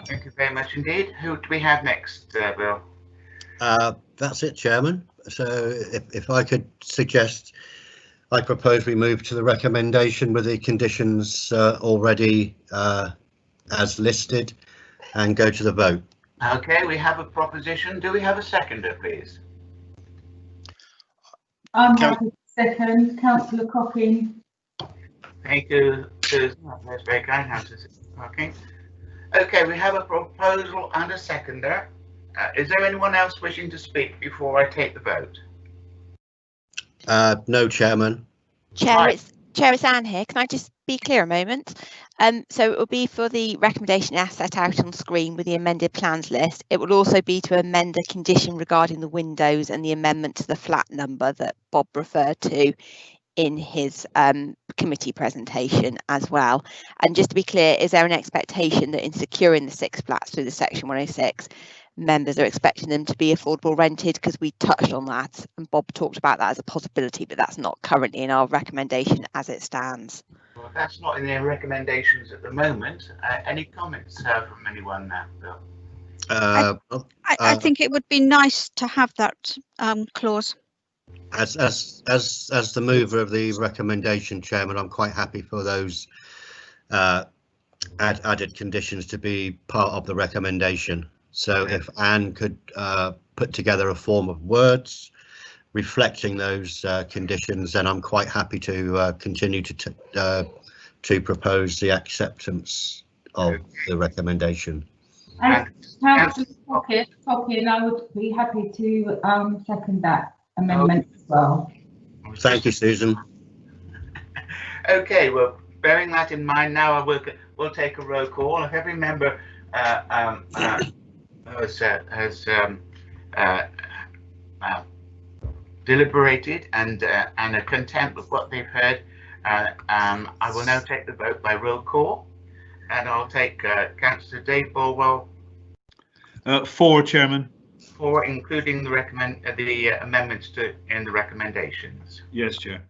Thank you very much indeed. Who do we have next, Bill? That's it, Chairman. So if I could suggest, I propose we move to the recommendation with the conditions already as listed and go to the vote. Okay, we have a proposition. Do we have a seconder, please? I'm happy to second. Councillor Cocking. Thank you, Susan. That's very kind, Councillor Cocking. Okay, we have a proposal and a seconder. Is there anyone else wishing to speak before I take the vote? No, Chairman. Chair, it's Anne here. Can I just be clear a moment? So it will be for the recommendation as set out on screen with the amended plans list. It will also be to amend the condition regarding the windows and the amendment to the flat number that Bob referred to in his committee presentation as well. And just to be clear, is there an expectation that in securing the 6 flats through the Section 106, members are expecting them to be affordable rented? Because we touched on that and Bob talked about that as a possibility, but that's not currently in our recommendation as it stands. Well, that's not in their recommendations at the moment. Any comments from anyone now, Bill? I think it would be nice to have that clause. As the mover of the recommendation, Chairman, I'm quite happy for those added conditions to be part of the recommendation. So if Anne could put together a form of words reflecting those conditions, then I'm quite happy to continue to propose the acceptance of the recommendation. And Councillor Cocking, I would be happy to second that amendment as well. Thank you, Susan. Okay, well, bearing that in mind, now we'll take a roll call. If every member has deliberated and are content with what they've heard, I will now take the vote by roll call, and I'll take Councillor Dave Bulwell. 4, Chairman. 4, including the amendments in the recommendations. Yes, Chair.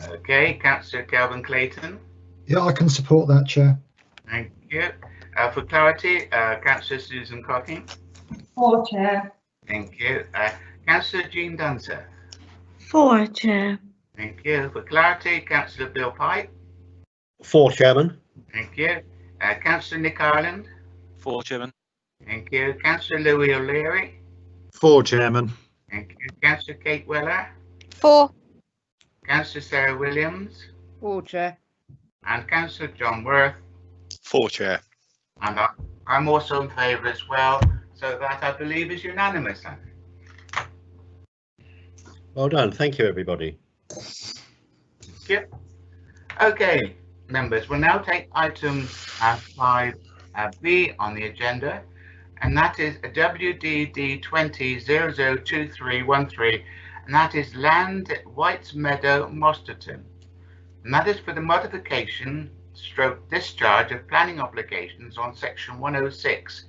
Okay, Councillor Kelvin Clayton. Yeah, I can support that, Chair. Thank you. For clarity, Councillor Susan Cocking. 4, Chair. Thank you. Councillor Jean Dunseth. 4, Chair. Thank you. For clarity, Councillor Bill Pipe. 4, Chairman. Thank you. Councillor Nick Ireland. 4, Chairman. Thank you. Councillor Louis O'Leary. 4, Chairman. Thank you. Councillor Kate Weller. 4. Councillor Sarah Williams. 4, Chair. And Councillor John Worth. 4, Chair. And I'm also in favour as well, so that I believe is unanimous. Well done. Thank you, everybody. Yep. Okay, members, we'll now take item 5B on the agenda, and that is a WDD 20002313, and that is Land Whites Meadow, Mosterton. And that is for the modification / discharge of planning obligations on section 106,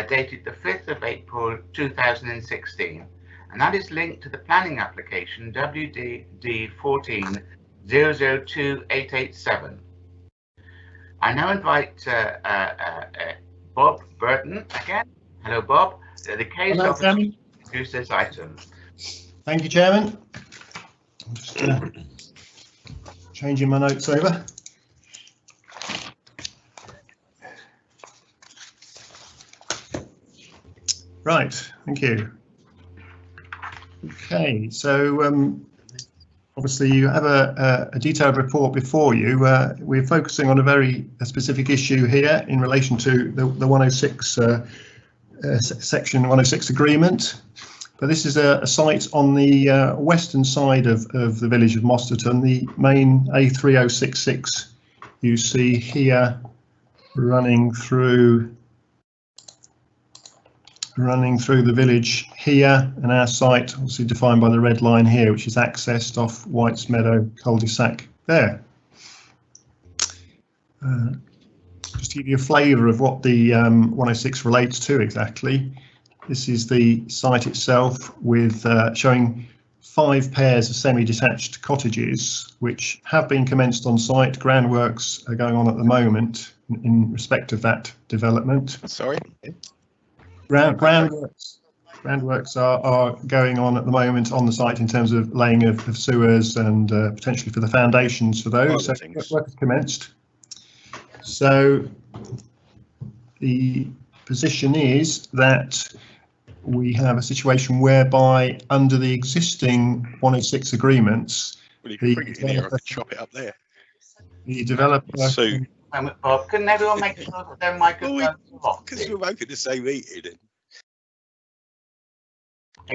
dated the 5th of April 2016. And that is linked to the planning application WDD 14002887. I now invite Bob Burton again. Hello, Bob. The case Hello, officer to introduce this item. Thank you, Chairman. I'm just changing my notes over. Right, thank you. Okay, so obviously you have a detailed report before you. We're focusing on a very specific issue here in relation to the 106 section 106 agreement. But this is a site on the western side of the village of Mosterton, the main A3066 you see here running through the village here, and our site obviously defined by the red line here, which is accessed off Whites Meadow cul-de-sac there. Just to give you a flavour of what the 106 relates to exactly, this is the site itself with showing 5 pairs of semi-detached cottages which have been commenced on site. Groundworks are going on at the moment in respect of that development. Sorry? Groundworks are going on at the moment on the site in terms of laying of sewers and potentially for the foundations for those. So work has commenced. So the position is that we have a situation whereby under the existing 106 agreements, well, you can bring it in here, I could chop it up there. The developer. So, Bob, couldn't everyone make sure that their microphones are off? because we're both in the same meeting.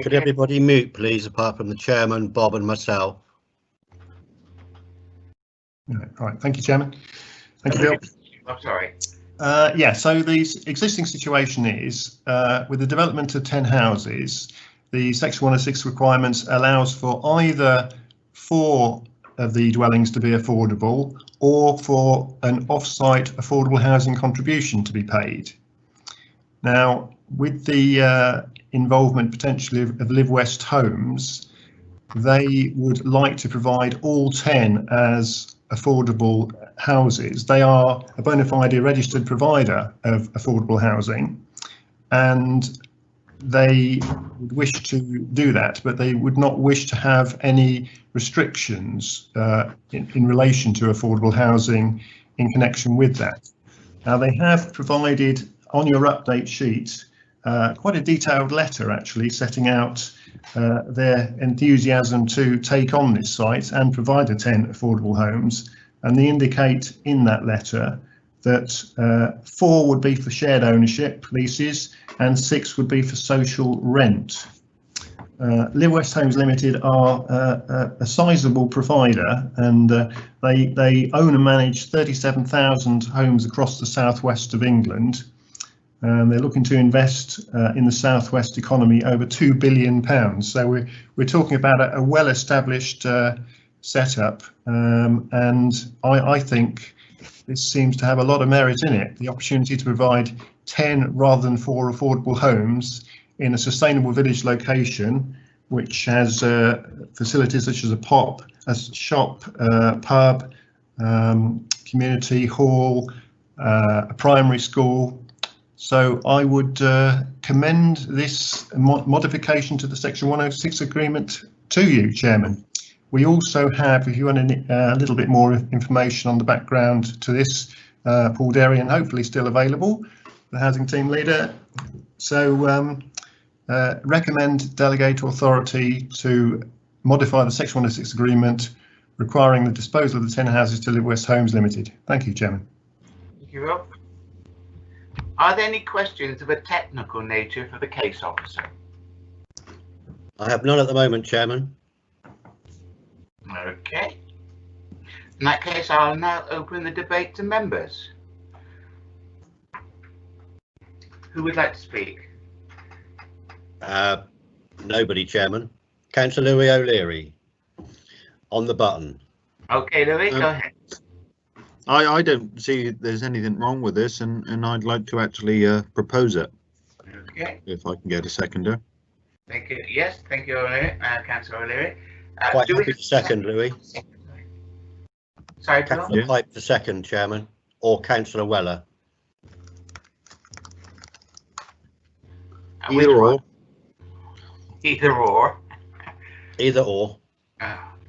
Could everybody mute, please, apart from the chairman, Bob and myself? All right, thank you, Chairman. Thank you, Bill. I'm sorry. Yeah, so the existing situation is with the development of 10 houses, the Section 106 requirements allows for either 4 of the dwellings to be affordable or for an off-site affordable housing contribution to be paid. Now, with the involvement potentially of Live West Homes, they would like to provide all 10 as affordable houses. They are a bona fide registered provider of affordable housing, and they would wish to do that, but they would not wish to have any restrictions in relation to affordable housing in connection with that. Now, they have provided on your update sheet quite a detailed letter actually setting out their enthusiasm to take on this site and provide the 10 affordable homes, and they indicate in that letter that 4 would be for shared ownership leases and 6 would be for social rent. Live West Homes Limited are a sizable provider, and they own and manage 37,000 homes across the southwest of England. They're looking to invest in the southwest economy over £2 billion. So we're talking about a well-established setup, and I think this seems to have a lot of merit in it. The opportunity to provide 10 rather than 4 affordable homes in a sustainable village location, which has facilities such as a shop, pub, community hall, a primary school. So I would commend this modification to the Section 106 agreement to you, Chairman. We also have, if you want a little bit more information on the background to this, Paul Derry, and hopefully still available, the housing team leader. So recommend delegate authority to modify the Section 106 agreement requiring the disposal of the 10 houses to Live West Homes Limited. Thank you, Chairman. Thank you, Rob. Are there any questions of a technical nature for the case officer? I have none at the moment, Chairman. Okay. In that case, I'll now open the debate to members. Who would like to speak? Nobody, Chairman. Councillor Louis O'Leary on the button. Okay, Louis, go ahead. I don't see there's anything wrong with this, and I'd like to actually propose it. Okay. If I can get a seconder. Thank you. Yes, thank you, Councillor O'Leary. Quite happy to second, Louis. Sorry, Councillor Pipe to second, Chairman, or Councillor Weller. Either or. Either or. Either or.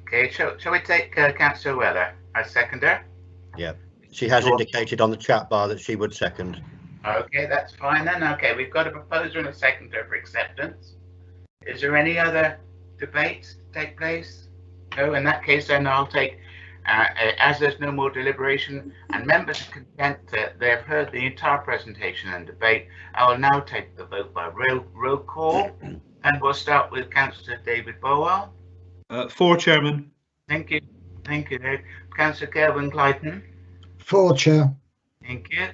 Okay, shall we take Councillor Weller as seconder? Yeah, she has indicated on the chat bar that she would second. Okay, that's fine then. Okay, we've got a proposer and a seconder for acceptance. Is there any other debates to take place? No, in that case then I'll take, as there's no more deliberation and members are content that they've heard the entire presentation and debate, I will now take the vote by roll call, and we'll start with Councillor David Bowell. For, Chairman. Thank you. Thank you, Dave. Councillor Kelvin Clayton. For, Chair. Thank you.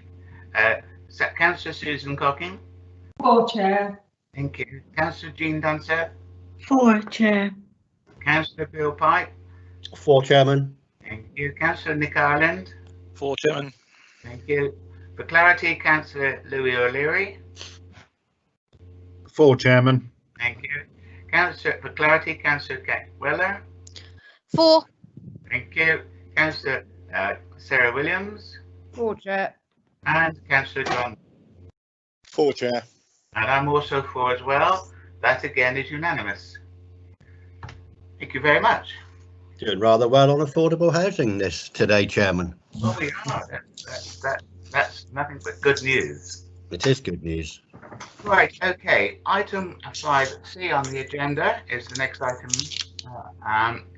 Councillor Susan Cocking. For, Chair. Thank you. Councillor Jean Dunseth. For, Chair. Councillor Bill Pike. For, Chairman. Thank you. Councillor Nick Ireland. For, Chairman. Thank you. For clarity, Councillor Louis O'Leary. For, Chairman. Thank you. For clarity, Councillor Kate Weller. For. Thank you. Councillor Sarah Williams. For, Chair. And Councillor John. For, Chair. And I'm also for as well. That again is unanimous. Thank you very much. Doing rather well on affordable housing this today, Chairman. Well, we are. That's nothing but good news. It is good news. Right, okay. Item 5C on the agenda is the next item,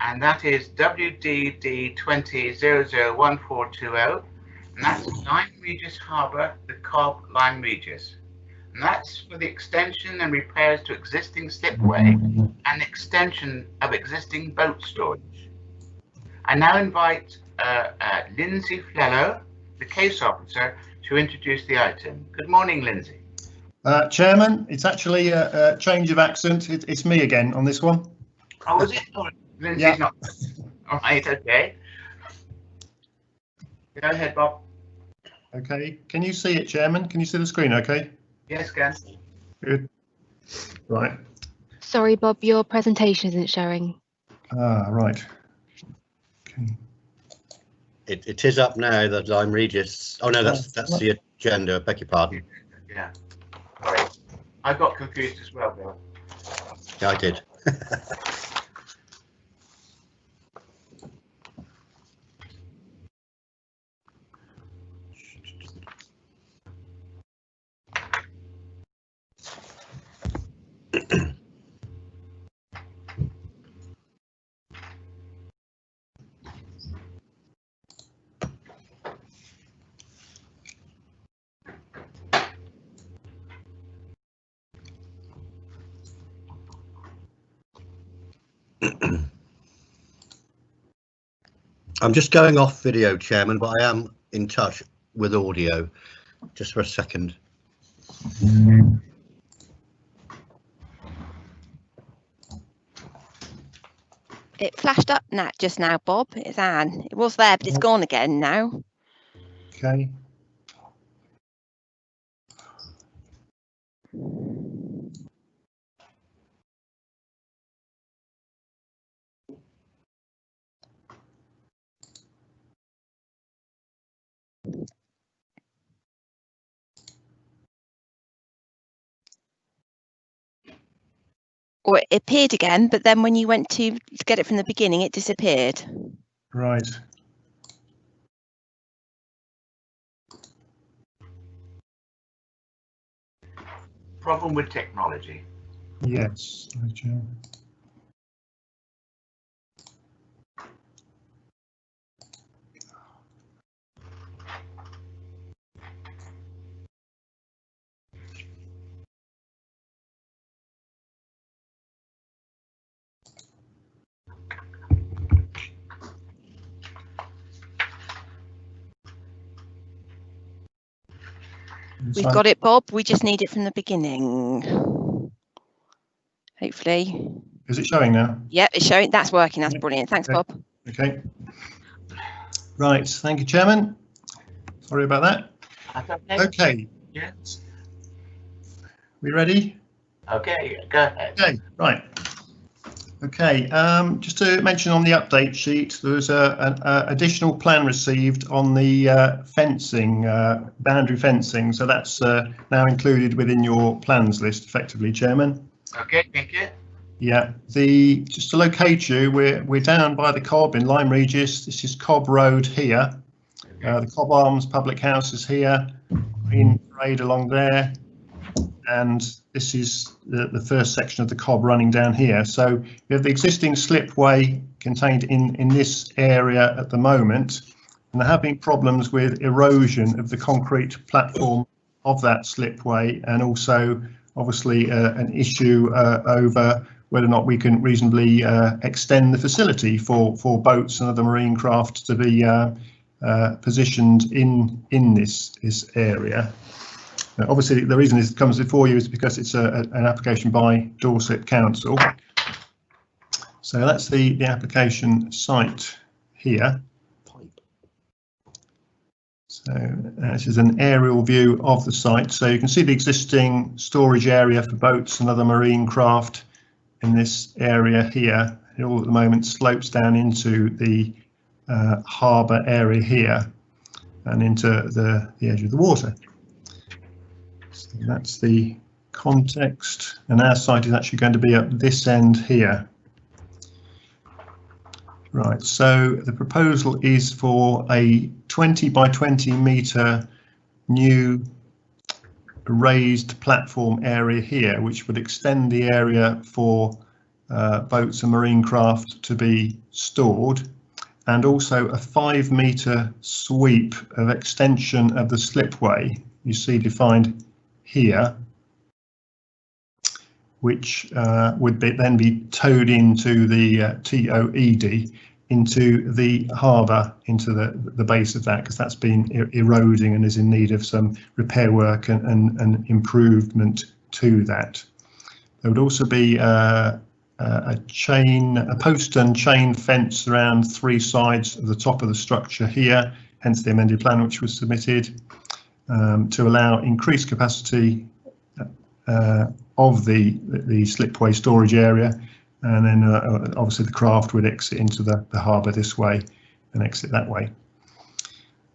and that is WDD 20001420, and that's Lyme Regis Harbour, the Cobb Lyme Regis. And that's for the extension and repairs to existing slipway and extension of existing boat storage. I now invite Lindsay Flello, the case officer, to introduce the item. Good morning, Lindsay. Chairman, it's actually a change of accent. It's me again on this one. Oh, is it? Oh, Lindsay's Yeah. not. All right, okay. Go ahead, Bob. Okay, can you see it, Chairman? Can you see the screen okay? Yes, Gan. Good. Right. Sorry, Bob, your presentation isn't showing. Right. Okay. It is up now, the Lyme Regis. Oh no, that's the agenda. Beg your pardon. Yeah. Sorry. I got confused as well, Bill. Yeah, I did. I'm just going off video, Chairman, but I am in touch with audio. Just for a second. It flashed up just now, Bob. It's Anne. It was there, but it's gone again now. Okay. Or it appeared again, but then when you went to get it from the beginning, it disappeared. Right. Problem with technology. Yes. Okay. We've got it, Bob. We just need it from the beginning. Hopefully. Is it showing now? Yep, it's showing. That's working. That's brilliant. Thanks, Okay. Bob. Okay. Right. Thank you, Chairman. Sorry about that. Okay. Yes. We ready? Okay, go ahead. Okay, right. Okay, just to mention on the update sheet, there was an additional plan received on the fencing, boundary fencing. So that's now included within your plans list, effectively, Chairman. Okay, thank you. Yeah, just to locate you, we're down by the Cobb in Lyme Regis. This is Cobb Road here. The Cobb Arms Public House is here. Green Parade along there. And this is the first section of the Cobb running down here. So you have the existing slipway contained in this area at the moment, and there have been problems with erosion of the concrete platform of that slipway, and also obviously an issue over whether or not we can reasonably extend the facility for boats and other marine craft to be positioned in this area. Obviously, the reason this comes before you is because it's an application by Dorset Council. So that's the application site here. So this is an aerial view of the site. So you can see the existing storage area for boats and other marine craft in this area here. It all at the moment slopes down into the harbour area here and into the edge of the water. So that's the context, and our site is actually going to be at this end here. Right, so the proposal is for a 20 by 20 metre new raised platform area here, which would extend the area for boats and marine craft to be stored, and also a 5 metre sweep of extension of the slipway you see defined here, which would then be towed into the TOED into the harbour, into the base of that, because that's been eroding and is in need of some repair work and improvement to that. There would also be a post and chain fence around 3 sides of the top of the structure here, hence the amended plan which was submitted, to allow increased capacity of the slipway storage area, and then obviously the craft would exit into the harbour this way and exit that way.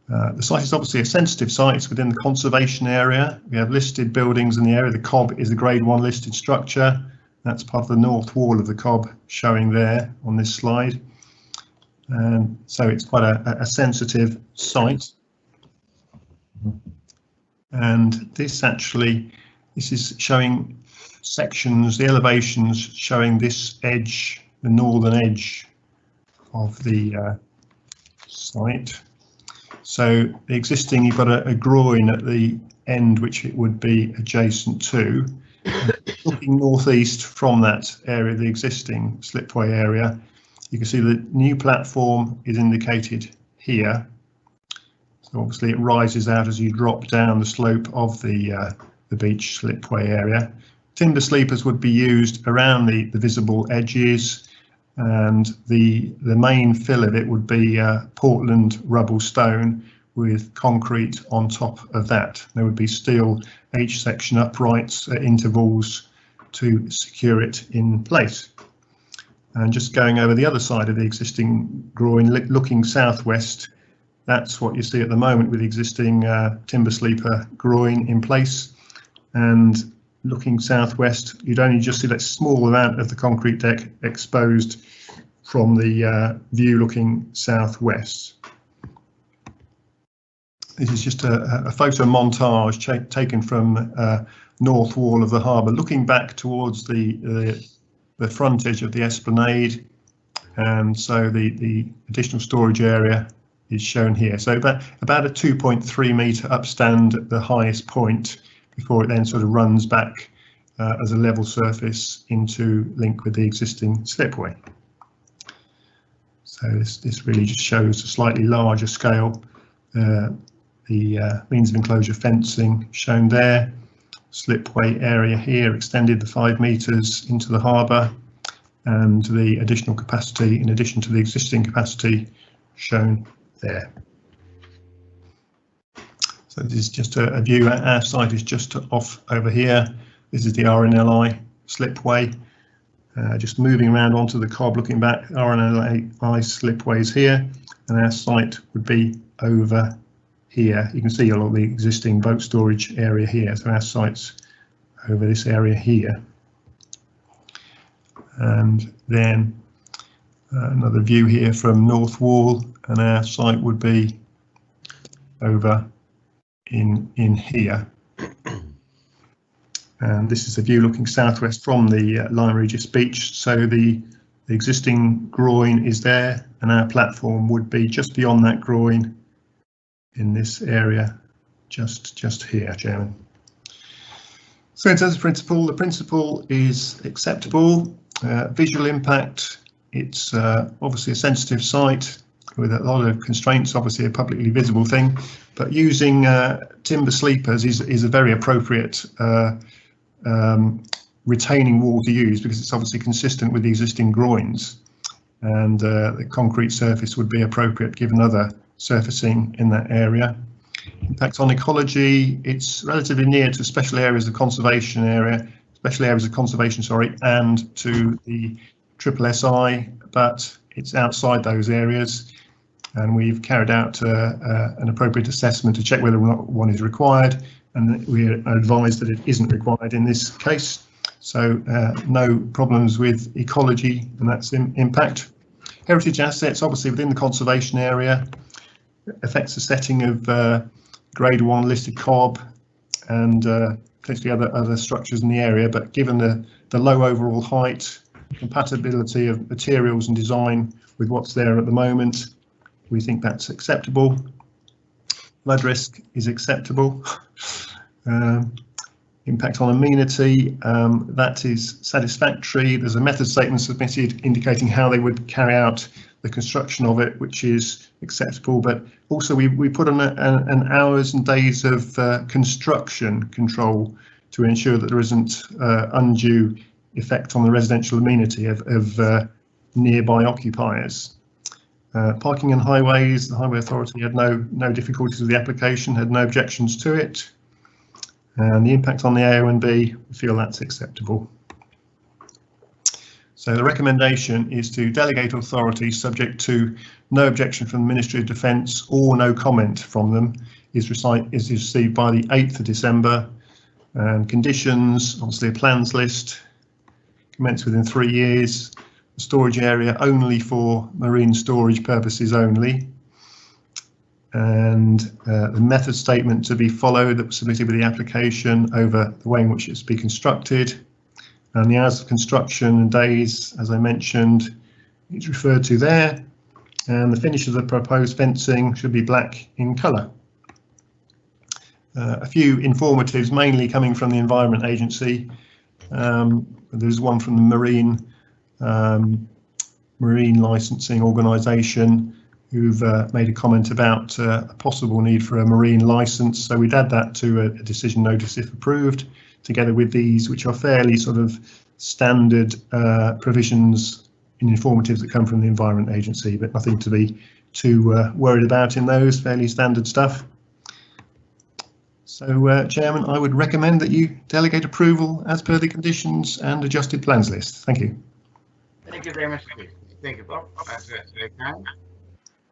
The site is obviously a sensitive site. It's within the conservation area. We have listed buildings in the area. The Cobb is a Grade 1 listed structure. That's part of the north wall of the Cobb showing there on this slide. So it's quite a sensitive site. And this is showing sections, the elevations showing this edge, the northern edge of the site. So the existing, you've got a groin at the end which it would be adjacent to, Looking northeast from that area, the existing slipway area, you can see the new platform is indicated here. So obviously it rises out as you drop down the slope of the beach slipway area. Timber sleepers would be used around the visible edges, and the main fill of it would be Portland rubble stone with concrete on top of that. There would be steel H-section uprights at intervals to secure it in place. And just going over the other side of the existing groin, looking southwest, that's what you see at the moment with the existing timber sleeper groin in place. And looking southwest, you'd only just see that small amount of the concrete deck exposed from the view looking southwest. This is just a photo montage taken from north wall of the harbour, looking back towards the frontage of the esplanade, and so the additional storage area is shown here. So about a 2.3 metre upstand at the highest point before it then sort of runs back as a level surface into link with the existing slipway. So this really just shows a slightly larger scale. The means of enclosure fencing shown there, slipway area here extended the 5 metres into the harbour, and the additional capacity in addition to the existing capacity shown there. So this is just a view. Our site is just off over here. This is the RNLI slipway. Just moving around onto the cob, looking back, RNLI slipways here, and our site would be over here. You can see a lot of the existing boat storage area here. So our site's over this area here. And then another view here from North Wall, and our site would be over in here. And this is a view looking southwest from the Lyme Regis beach. So the existing groin is there, and our platform would be just beyond that groin in this area, just here, Chairman. So in terms of principle, the principle is acceptable. Visual impact, it's obviously a sensitive site with a lot of constraints, obviously a publicly visible thing, but using timber sleepers is a very appropriate retaining wall to use, because it's obviously consistent with the existing groins, and the concrete surface would be appropriate given other surfacing in that area. Impact on ecology, it's relatively near to special areas of conservation and to the SSSI, but it's outside those areas, and we've carried out an appropriate assessment to check whether or not one is required, and we are advised that it isn't required in this case. So no problems with ecology, and that's impact. Heritage assets, obviously within the conservation area, affects the setting of grade 1 listed cob and potentially other structures in the area, but given the low overall height, compatibility of materials and design with what's there at the moment, we think that's acceptable. Flood risk is acceptable. Impact on amenity, that is satisfactory. There's a method statement submitted indicating how they would carry out the construction of it, which is acceptable, but also we put on an hours and days of construction control to ensure that there isn't undue effect on the residential amenity of nearby occupiers. Parking and highways, the Highway Authority had no difficulties with the application, had no objections to it. And the impact on the AONB, we feel that's acceptable. So the recommendation is to delegate authority subject to no objection from the Ministry of Defence or no comment from them is received by the 8th of December. And conditions, obviously a plans list, commence within 3 years, the storage area only for marine storage purposes only, and the method statement to be followed that was submitted with the application over the way in which it's to be constructed, and the hours of construction and days, as I mentioned, is referred to there, and the finish of the proposed fencing should be black in colour. A few informatives, mainly coming from the Environment Agency. There's one from the marine licensing organisation who've made a comment about a possible need for a marine licence. So we'd add that to a decision notice if approved, together with these, which are fairly sort of standard provisions in informatives that come from the Environment Agency, but nothing to be too worried about in those, fairly standard stuff. So, Chairman, I would recommend that you delegate approval as per the conditions and adjusted plans list. Thank you. Thank you very much. Thank you, Bob. That's very kind.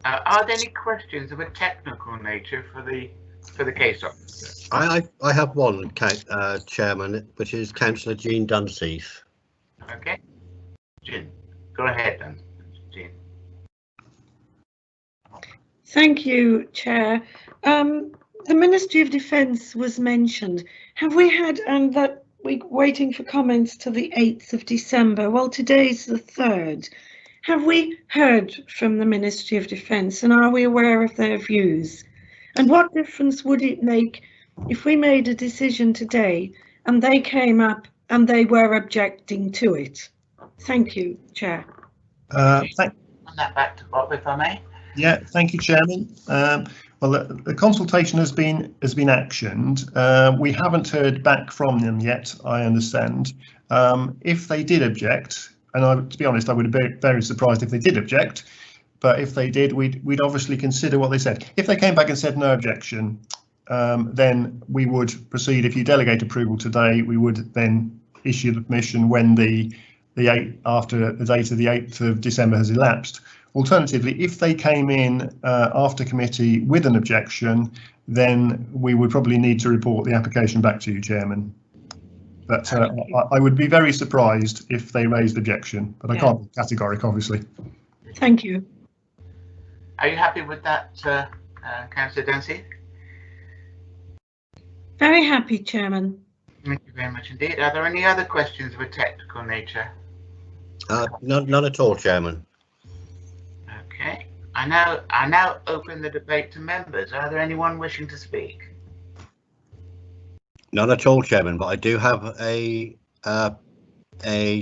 Are there any questions of a technical nature for the case officer? I have one, Chairman, which is Councillor Jean Dunseith. Okay, Jean, go ahead, Jean. Thank you, Chair. The Ministry of Defence was mentioned. Have we had, that we're waiting for comments to the 8th of December? Well, today's the 3rd. Have we heard from the Ministry of Defence, and are we aware of their views? And what difference would it make if we made a decision today and they came up and they were objecting to it? Thank you, Chair. On that back to Bob, if I may. Yeah, thank you, Chairman. Well, the consultation has been actioned. We haven't heard back from them yet, I understand. If they did object, and to be honest, I would be very surprised if they did object, but if they did, we'd obviously consider what they said. If they came back and said no objection, then we would proceed. If you delegate approval today, we would then issue the permission when after the date of the 8th of December has elapsed. Alternatively, if they came in after committee with an objection, then we would probably need to report the application back to you, Chairman. But I would be very surprised if they raised objection, but I can't be categorical, obviously. Thank you. Are you happy with that, Councillor Dempsey? Very happy, Chairman. Thank you very much indeed. Are there any other questions of a technical nature? None at all, Chairman. Okay. I now open the debate to members. Are there anyone wishing to speak? None at all, Chairman, but I do have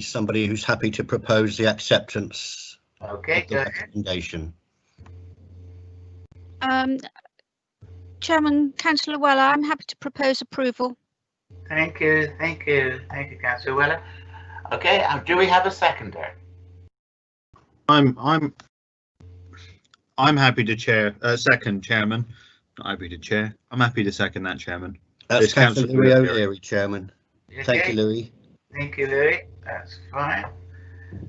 somebody who's happy to propose the acceptance of the recommendation. Chairman, Councillor Weller, I'm happy to propose approval. Thank you, Councillor Weller. Okay, do we have a seconder? I'm happy to second, Chairman. Not happy to chair. I'm happy to second that, Chairman. That's Councillor Louis O'Leary, Chairman. Okay. Thank you, Louis. Thank you, Louis. That's fine.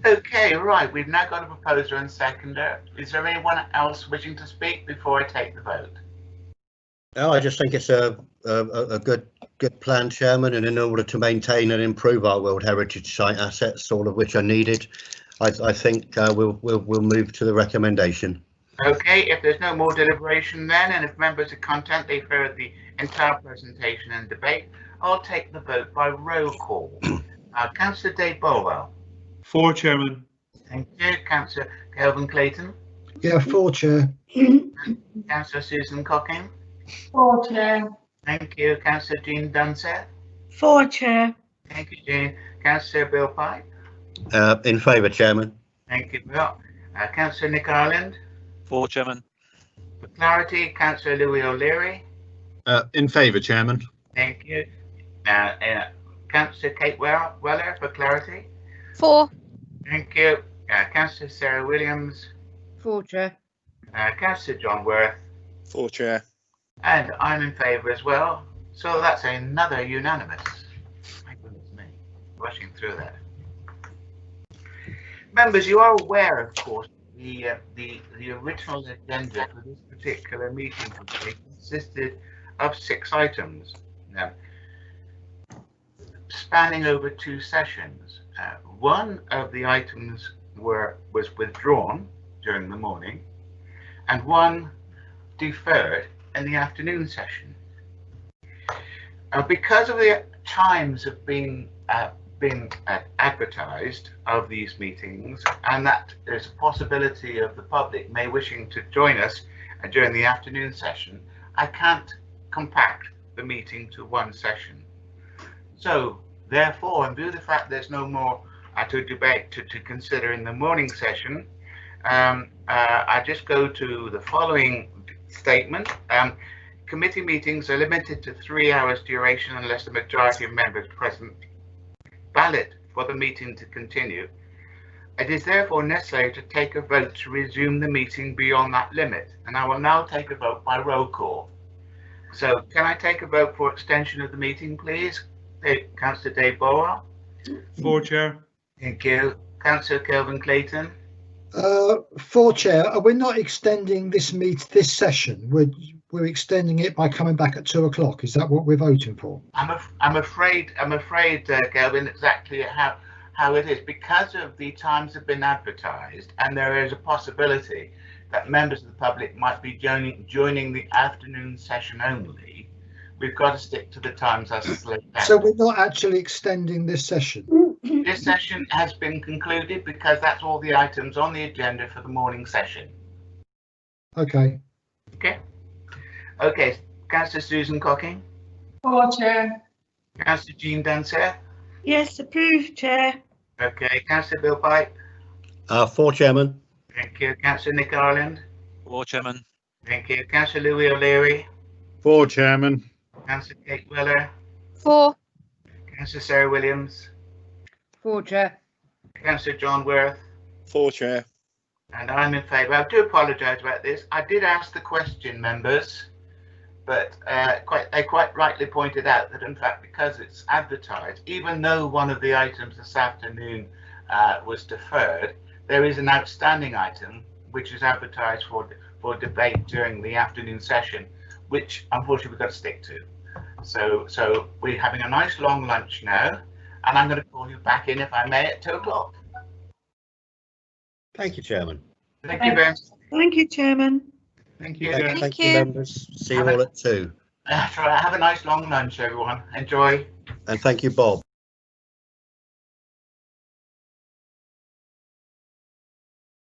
Okay, right. We've now got a proposer and seconder. Is there anyone else wishing to speak before I take the vote? No, I just think it's a good plan, Chairman, and in order to maintain and improve our World Heritage Site assets, all of which are needed, I think we'll move to the recommendation. Okay, if there's no more deliberation then, and if members are content, they've heard the entire presentation and debate, I'll take the vote by roll call. Councillor Dave Bolwell. For, Chairman. Thank you. Councillor Kelvin Clayton. Yeah, for, Chair. Councillor Susan Cocking. For, Chair. Thank you. Councillor Jean Dunseth. For, Chair. Thank you, Jean. Councillor Bill Pike. In favour, Chairman. Thank you, Bill. Councillor Nick Ireland. For, Chairman. For clarity, Councillor Louis O'Leary. In favour, Chairman. Thank you. Councillor Kate Weller, for clarity. For. Thank you. Councillor Sarah Williams. For, Chair. Councillor John Worth. For, Chair. And I'm in favour as well. So that's another unanimous. My goodness me, rushing through that. Members, you are aware, of course, the original agenda for this particular meeting consisted of 6 items, spanning over 2 sessions. One of the items was withdrawn during the morning, and one deferred in the afternoon session. Because of the times of being advertised of these meetings, and that there's a possibility of the public may wishing to join us during the afternoon session, I can't compact the meeting to one session. So Therefore, in view of the fact there's no more to debate to consider in the morning session, I just go to the following statement. Committee meetings are limited to 3 hours duration unless the majority of members present valid for the meeting to continue. It is therefore necessary to take a vote to resume the meeting beyond that limit, and I will now take a vote by roll call. So can I take a vote for extension of the meeting, please? Councillor Dave Bower. For, Chair. Thank you. Councillor Kelvin Clayton. For Chair, we're not extending this session. We're extending it by coming back at 2 o'clock. Is that what we're voting for? I'm afraid, Kelvin, exactly how it is, because of the times have been advertised, and there is a possibility that members of the public might be joining the afternoon session only. We've got to stick to the times as laid out. So we're not actually extending this session. This session has been concluded because that's all the items on the agenda for the morning session. Okay. Okay. Councillor Susan Cocking. For, Chair. Councillor Jean Dunser. Yes, approved, Chair. Okay. Councillor Bill Pipe. For, Chairman. Thank you. Councillor Nick Ireland. For, Chairman. Thank you. Councillor Louis O'Leary. For, Chairman. Councillor Kate Weller. For. Councillor Sarah Williams. For, Chair. Councillor John Worth. For, Chair. And I'm in favour. I do apologise about this. I did ask the question, members, but they quite rightly pointed out that, in fact, because it's advertised, even though one of the items this afternoon was deferred, there is an outstanding item which is advertised for debate during the afternoon session, which unfortunately we've got to stick to. So we're having a nice long lunch now, and I'm going to call you back in, if I may, at 2 o'clock. Thank you, Chairman. Thank you, Ben. Thank you, Chairman. Thank you. Thank you, members. See you all at 2. That's right. Have a nice long lunch, everyone. Enjoy. And thank you, Bob.